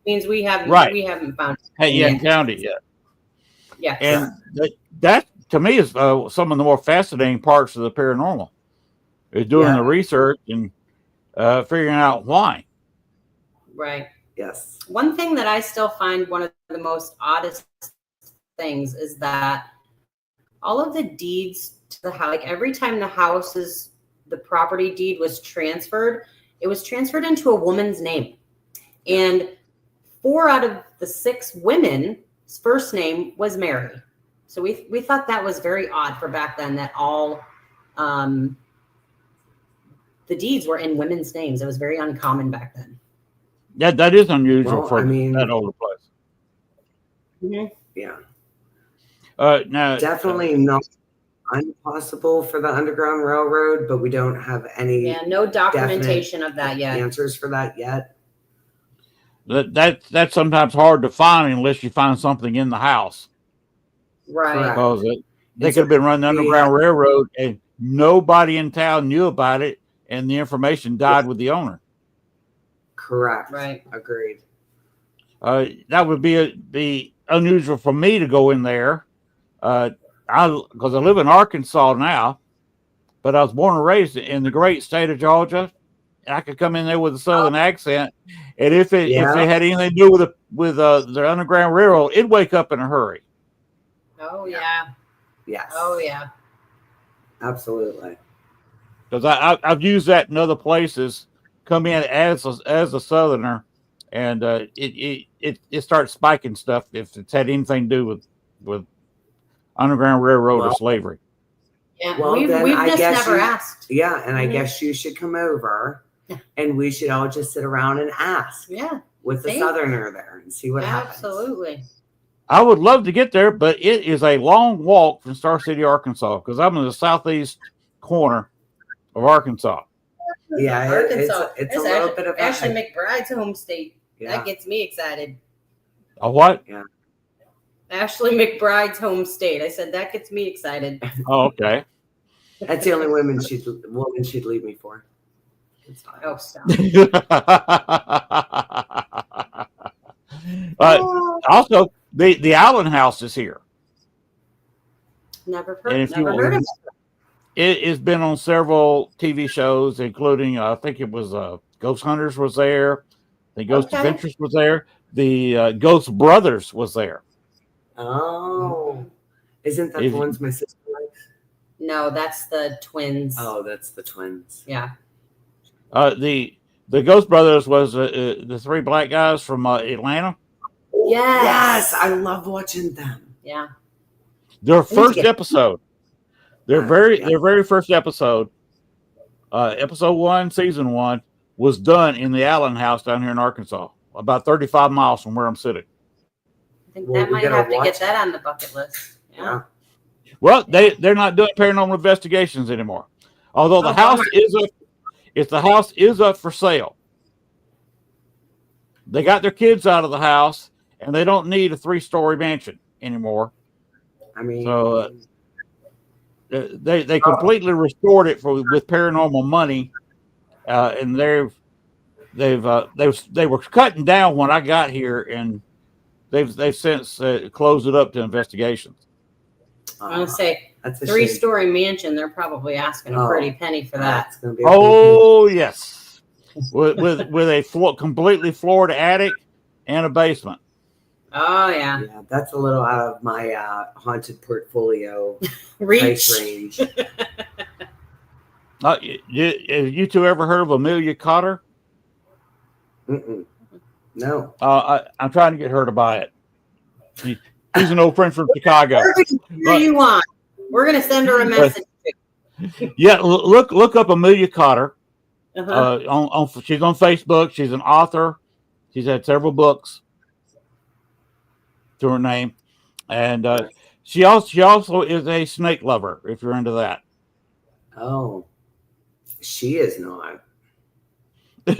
means we haven't found it. Hey, you haven't found it yet. Yeah. And that to me is some of the more fascinating parts of the paranormal is doing the research and figuring out why. Right. Yes. One thing that I still find one of the most oddest things is that all of the deeds to the house, like every time the property deed was transferred, it was transferred into a woman's name. And 4 out of the 6 women's first name was Mary. So we thought that was very odd for back then, that all the deeds were in women's names. It was very uncommon back then. That is unusual Well, for I mean- that older place. Mm-hmm. Yeah. Now, Definitely not impossible for the Underground Railroad, but we don't have any Yeah, no documentation of that yet. answers for that yet. that's sometimes hard to find unless you find something in the house. Right. Correct. Because they And could have been running the we Underground have- Railroad and nobody in town knew about it, and the information died with the owner. Correct. Right. Agreed. That would be unusual for me to go in there. Because I live in Arkansas now, but I was born and raised in the great state of Georgia. I could come in there with a southern accent, and if it had anything to do with the Underground Railroad, it'd wake up in a hurry. Oh yeah. Yes. Oh yeah. Absolutely. Because I've used that in other places. Come in as a southerner, and it starts spiking stuff if it's had anything to do with Underground Railroad or slavery. Yeah. Well, we've then I just guess never you- asked. Yeah, and I Mhm. guess you should come over, and we should all just sit around and ask Yeah. with the See? southerner there and see what happens. Absolutely. I would love to get there, but it is a long walk from Star City, Arkansas, because I'm in the southeast corner of Arkansas. Yeah, Arkansas. it's a That's little bit of a Ashley McBride's home state. Yeah. That gets me excited. A what? Ashley McBride's home state. I said that gets me excited. Oh, okay. That's the only woman she'd leave me for. It's fine. Oh, stop. Also, the Allen House is here. Never And heard. if you Never heard of It has been on several TV shows, including I think it was Ghost Hunters was there, the Ghost Okay. Adventures was there, the Ghost Brothers was there. Oh, isn't that If- the ones my sister likes? No, that's the twins. Oh, that's the twins. Yeah. The Ghost Brothers was the 3 black guys from Atlanta. Yes. Yes, I love watching them. Yeah. Their first get- episode, their very first episode, episode 1, season 1, was done in the Allen House down here in Arkansas, about 35 miles from where I'm sitting. I think Well, that we might gotta have to watch get that on the bucket list. Yeah. Well, they're not doing paranormal investigations anymore. Although the Oh, house bummer. is up, if the house is up for sale, they got their kids out of the house and they don't need a 3-story mansion anymore. I mean, So they completely restored it with paranormal money, and they were cutting down when I got here, and they've since closed it up to investigations. I'm gonna say that's a 3-story mansion. They're probably asking a Oh. pretty penny for that. That's gonna be. Oh yes, with a completely floored attic and a basement. Oh yeah. Yeah, that's a little out of my haunted portfolio Reach. price range. Have you two ever heard of Amelia Cotter? Mm-mm. No. I'm trying to get her to buy it. She's an old friend from Chicago. Where you want? We're gonna send her a message. Yeah, look up Amelia Cotter. Uh-huh. She's on Facebook. She's an author. She's had several books to her name, and she also is a snake lover. If you're into that. Oh, she is not. No,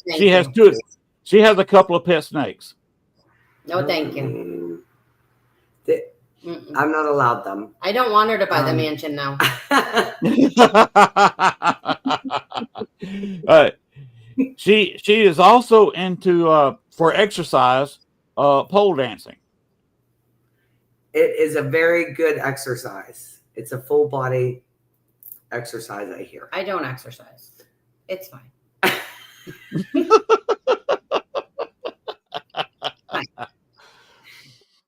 thank She has you. two. She has a couple of pet snakes. No, thank you. Mm. I'm not allowed them. I don't want her to buy the mansion now. She is also into for exercise pole dancing. It is a very good exercise. It's a full body exercise, I hear. I don't exercise. It's fine.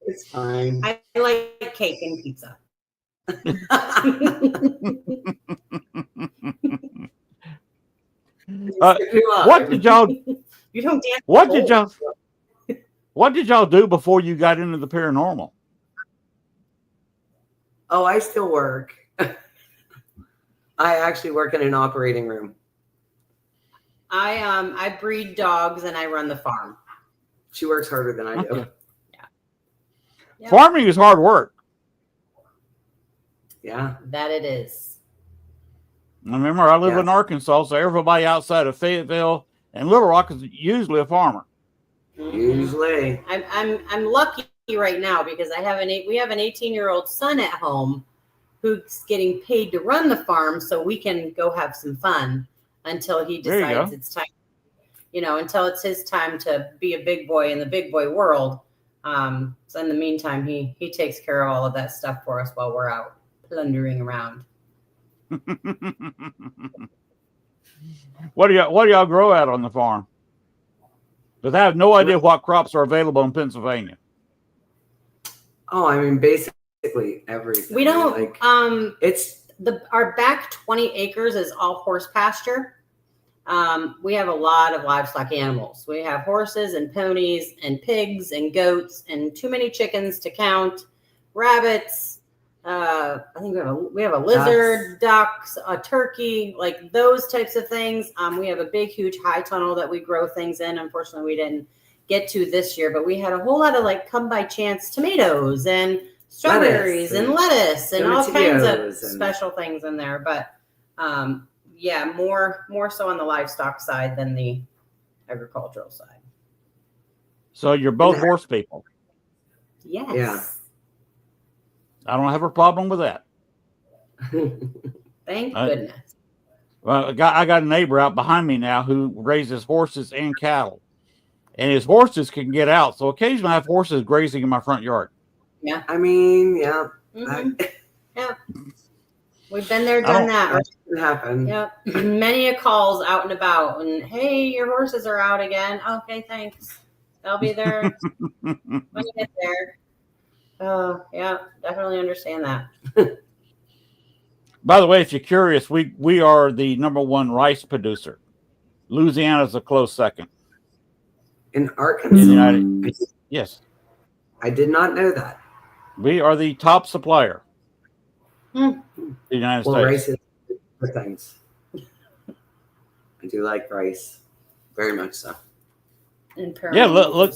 It's fine. I like cake and pizza. What did y'all? You don't dance. What did y'all? What did y'all do before you got into the paranormal? Oh, I still work. I actually work in an operating room. I breed dogs and I run the farm. She works harder than I do. Yeah. Farming is hard work. Yeah. That it is. Remember, I live in Arkansas, so everybody outside of Fayetteville and Little Rock is usually a farmer. Usually. I'm lucky right now because we have an 18-year-old son at home who's getting paid to run the farm, so we can go have some fun until he decides it's time. Until it's his time to be a big boy in the big boy world. So in the meantime, he takes care of all of that stuff for us while we're out plundering around. What do y'all grow out on the farm? Because I have no idea what crops are available in Pennsylvania. Oh, I mean, basically everything. We don't. It's our back 20 acres is all horse pasture. We have a lot of livestock animals. We have horses and ponies and pigs and goats and too many chickens to count. Rabbits. I think we have a lizard, ducks, a turkey, like those types of things. We have a big, huge high tunnel that we grow things in. Unfortunately, we didn't get to this year, but we had a whole lot of come by chance tomatoes and strawberries and lettuce and all kinds of special things in there. But yeah, more so on the livestock side than the agricultural side. So you're both horse people. Yes. Yeah. I don't have a problem with that. Thank goodness. Well, I got a neighbor out behind me now who raises horses and cattle, and his horses can get out. So occasionally I have horses grazing in my front yard. Yeah. I mean, yeah. Mm-hmm. Yeah. We've been there, done that. That can happen. Yep. Many a calls out and about, and hey, your horses are out again. Okay, thanks. They'll be there when you get there. Oh, yeah, definitely understand that. By the way, if you're curious, we are the #1 rice producer. Louisiana's a close second. In Arkansas? Yes. I did not know that. We are the top supplier. The United States. Rice is good for things. I do like rice. Very much so. Yeah, look.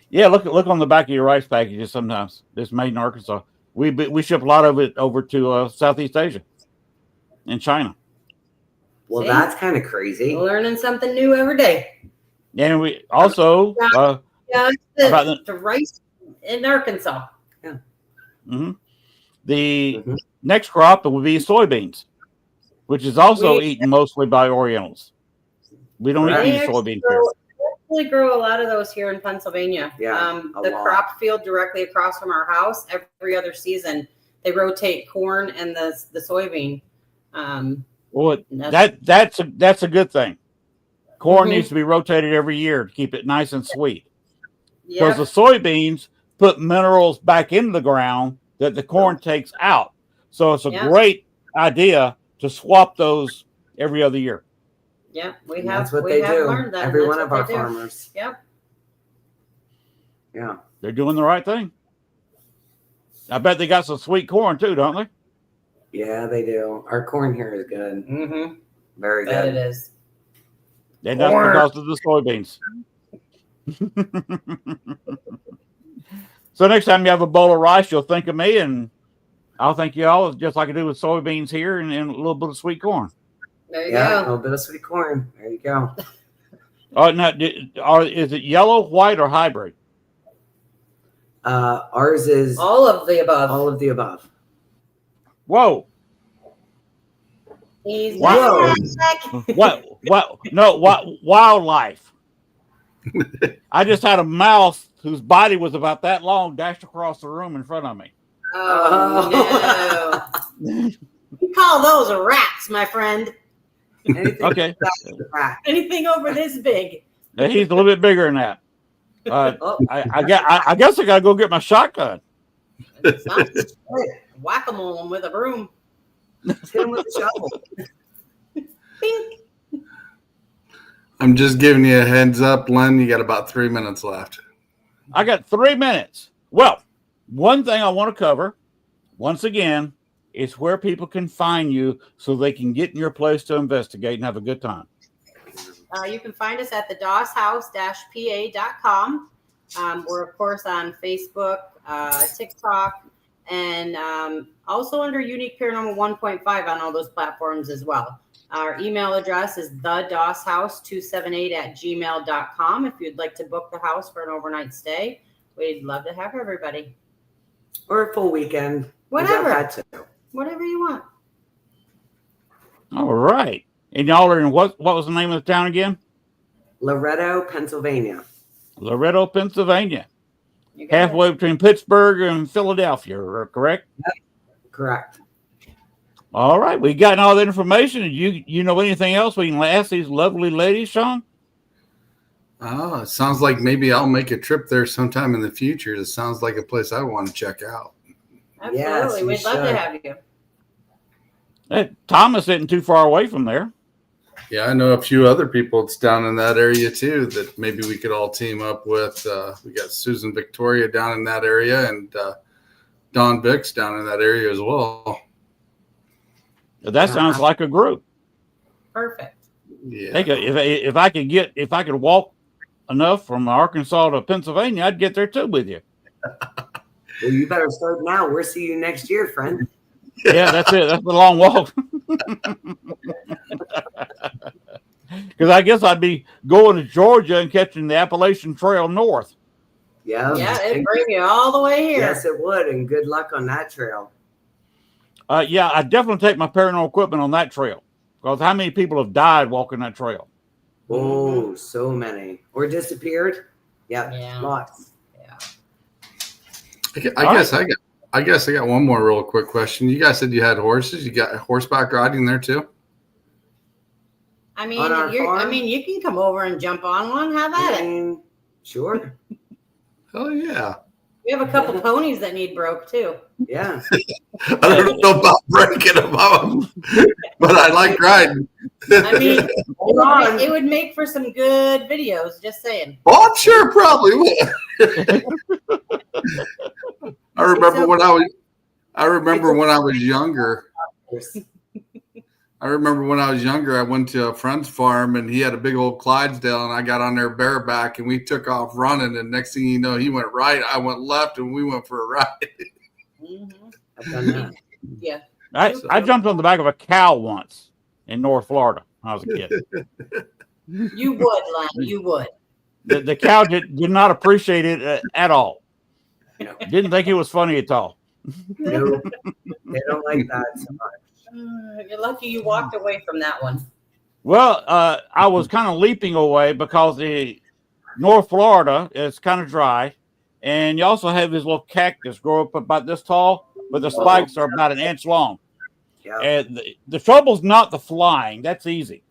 Yeah, look on the back of your rice packages sometimes. It's made in Arkansas. We ship a lot of it over to Southeast Asia and China. Well, that's kind of crazy. Learning something new every day. And we also the rice in Arkansas. Yeah. Mm-hmm. The next crop would be soybeans, which is also eaten mostly by Orientals. We don't eat any soybean here. We grow a lot of those here in Pennsylvania. Yeah, the crop field directly across from our house, every other season, they rotate corn and the soybean. Well, that's a good thing. Corn needs to be rotated every year to keep it nice and sweet. Because the soybeans put minerals back into the ground that the corn takes out. So it's a great idea to swap those every other year. Yeah, that's what they do. Learned that. Every one of our farmers. Yep. Yeah. They're doing the right thing. I bet they got some sweet corn too, don't they? Yeah, they do. Our corn here is good. Mm-hmm. Very good. That it is. And that's because of the soybeans. So next time you have a bowl of rice, you'll think of me, and I'll think you all just like I do with soybeans here and a little bit of sweet corn. There you a go. little bit of sweet corn. There you go. Now, is it yellow, white, or hybrid? Ours is all of the above. All of the above. Whoa. He's what? No, wildlife. I just had a mouse whose body was about that long dashed across the room in front of me. Oh, no. You call those rats, my friend. Anything Okay. besides the crack. Anything over this big. He's a little bit bigger than that. Oh, I guess I got to go get my shotgun. It's not whack-a-mole him with a broom. hit him with a shovel. Bink. I'm just giving you a heads up, Len. You got about 3 minutes left. I got 3 minutes. Well, one thing I want to cover, once again, is where people can find you so they can get in your place to investigate and have a good time. You can find us at the DOSHouse-PA.com. We're, of course, on Facebook, TikTok, and also under Unique Paranormal 1.5 on all those platforms as well. Our email address is thedoshouse278@gmail.com. If you'd like to book the house for an overnight stay, we'd love to have everybody. Or a full weekend. Whatever you want. All right. And y'all are in what was the name of the town again? Loretto, Pennsylvania. Loretto, Pennsylvania. You got Halfway it. between Pittsburgh and Philadelphia, correct? Correct. All right. We got all that information. And you know anything else we can ask these lovely ladies, Sean? Oh, it sounds like maybe I'll make a trip there sometime in the future. It sounds like a place I want to check out. Absolutely. Yes, you We'd love should. to have you. Thomas isn't too far away from there. Yeah, I know a few other people that's down in that area too that maybe we could all team up with. We got Susan Victoria down in that area and Don Bix down in that area as well. That sounds like a group. Perfect. Yeah. If I could walk enough from Arkansas to Pennsylvania, I'd get there too with you. Well, you better start now. We'll see you next year, friend. Yeah, that's it. That's the long walk. Because I guess I'd be going to Georgia and catching the Appalachian Trail north. Yeah. Yeah, it'd bring you all the way here. Yes, it would. And good luck on that trail. Yeah, I definitely take my paranormal equipment on that trail. Because how many people have died walking that trail? Oh, so many. Or disappeared. Yeah. Lots. Yeah. I guess I got one more real quick question. You guys said you had horses. You got horseback riding there too? I mean, On our farm? you can come over and jump on one. Have at it. Sure. Oh yeah. We have a couple ponies that need broke too. Yeah. I don't know about breaking them up, but I like riding. I mean, Hold on. it would make for some good videos. Just saying. Oh, I'm sure it probably would. I remember when I was younger. I went to a friend's farm and he had a big old Clydesdale and I got on there bareback and we took off running. And next thing you know, he went right, I went left, and we went for a ride. Mm-hmm. I've done that. Yeah. I jumped on the back of a cow once in North Florida when I was a kid. You would, Len. You would. The cow did not appreciate it at all. Didn't think it was funny at all. No, they don't like that so much. You're lucky you walked away from that one. Well, I was kind of leaping away because the North Florida is kind of dry, and you also have this little cactus grow up about this tall, but the spikes are about an inch long. Yeah. And the trouble's not the flying; that's easy.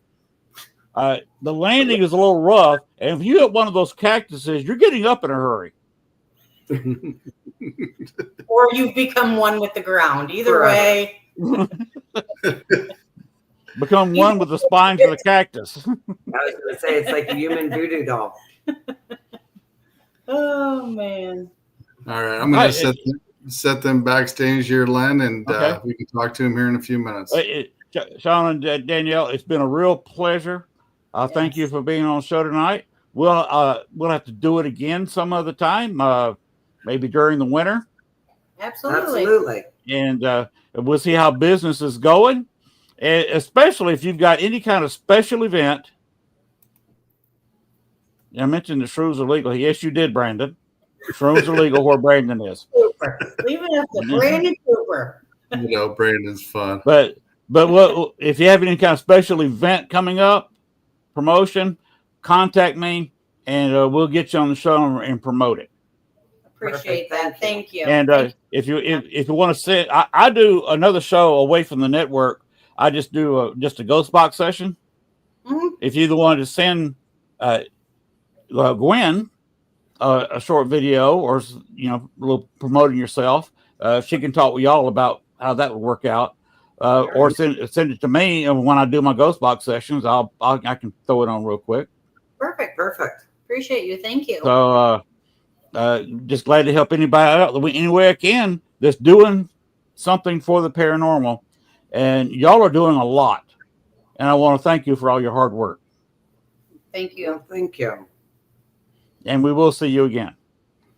The landing is a little rough, and if you hit one of those cactuses, you're getting up in a hurry. Or you've become one with the ground. Either Forever. way. Become one with the spines of the cactus. I was going to say it's like a human voodoo doll. Oh man. All right, I'm going to set them backstage here, Len, and Okay. we can talk to him here in a few minutes. Sean and Danielle, it's been a real pleasure. Thank you for being on the show tonight. We'll have to do it again some other time, maybe during the winter, Absolutely. and we'll see how business is going, and especially if you've got any kind of special event. I mentioned the shrooms are legal. Yes, you did, Brandon. Shrooms are legal where Brandon is. Cooper. Leave it up to Brandon Cooper. You know, Brandon's fun. But what if you have any kind of special event coming up, promotion, contact me, and we'll get you on the show and promote it. Appreciate Perfect. that. Thank you. And if you want to sit, I do another show away from the network. I just do just a ghost box session, if you wanted to send Gwen a short video or a little promoting yourself, she can talk with y'all about how that would work out. Or send it to me, and when I do my ghost box sessions, I can throw it on real quick. Perfect. Appreciate you. Thank you. So just glad to help anybody out any way I can that's doing something for the paranormal. And y'all are doing a lot. And I want to thank you for all your hard work. Thank you. Well, thank you. And we will see you again.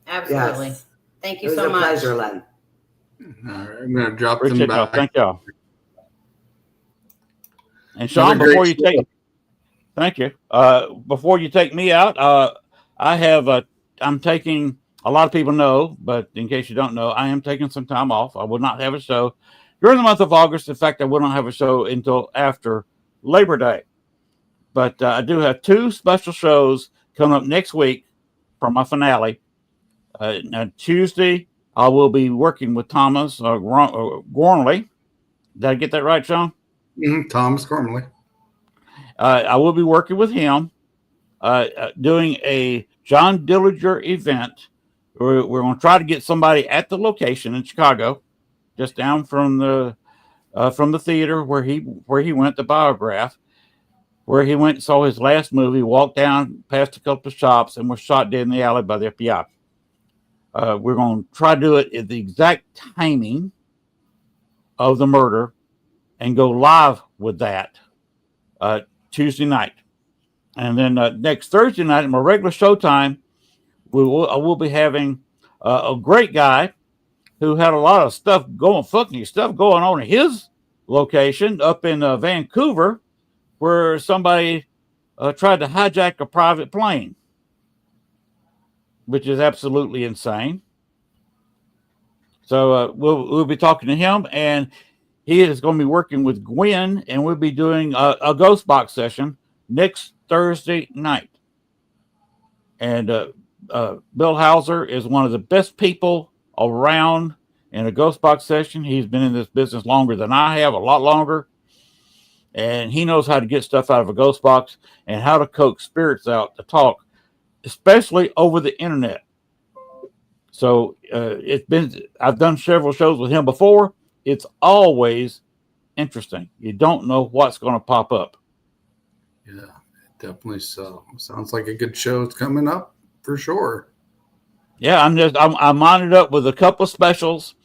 Absolutely. Yes. Thank you It was so a much. pleasure, Len. All right, I'm going to drop them Appreciate y'all. back. Thank y'all. And Sean, Another before great you take, thank you. Before you take me out, I'm taking, a lot of people know, but in case you don't know, I am taking some time off. I will not have a show during the month of August. In fact, I will not have a show until after Labor Day. But I do have 2 special shows coming up next week for my finale. Now, Tuesday, I will be working with Thomas Gormley. Did I get that right, Sean? Thomas Gormley. I will be working with him doing a John Dillinger event. We're going to try to get somebody at the location in Chicago, just down from the theater where he went, the Biograph, where he went and saw his last movie, walked down past a couple of shops, and was shot dead in the alley by the FBI. We're going to try to do it at the exact timing of the murder and go live with that Tuesday night. And then next Thursday night at my regular showtime, I will be having a great guy who had a lot of funky stuff going on in his location up in Vancouver, where somebody tried to hijack a private plane, which is absolutely insane. So we'll be talking to him, and he is going to be working with Gwen, and we'll be doing a ghost box session next Thursday night. And Bill Hauser is one of the best people around in a ghost box session. He's been in this business longer than I have, a lot longer. And he knows how to get stuff out of a ghost box and how to coax spirits out to talk, especially over the internet. So I've done several shows with him before. It's always interesting. You don't know what's going to pop up. Yeah, definitely so. Sounds like a good show. It's coming up for sure. Yeah, I'm lining up with a couple of specials.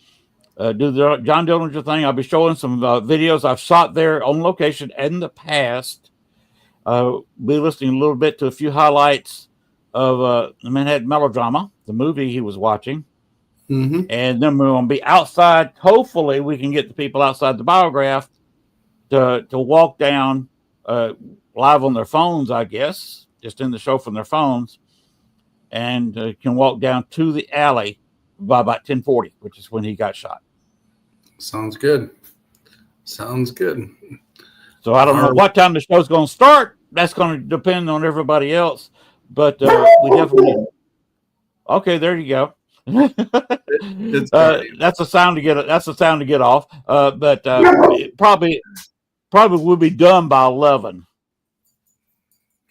Do the John Dillinger thing. I'll be showing some videos I've shot there on location in the past. Be listening a little bit to a few highlights of the Manhattan Melodrama, the movie he was watching. Mm-hmm. And then we're going to be outside. Hopefully we can get the people outside the Biograph to walk down live on their phones, I guess, just in the show from their phones, and can walk down to the alley by about 10:40, which is when he got shot. Sounds good. Sounds good. So I don't know what time the show's going to start. That's going to depend on everybody else. But we definitely. Okay, there you go. That's a sound to get. That's a sound to get off. But it probably will be done by 11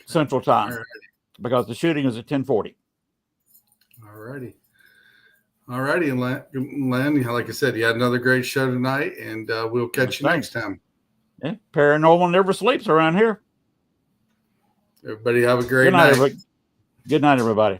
Central Time, because the shooting is at 10:40. All righty, Len. Like I said, you had another great show tonight, and we'll catch you next time. Yeah, paranormal never sleeps around here. Everybody have a great night. Good night, everybody.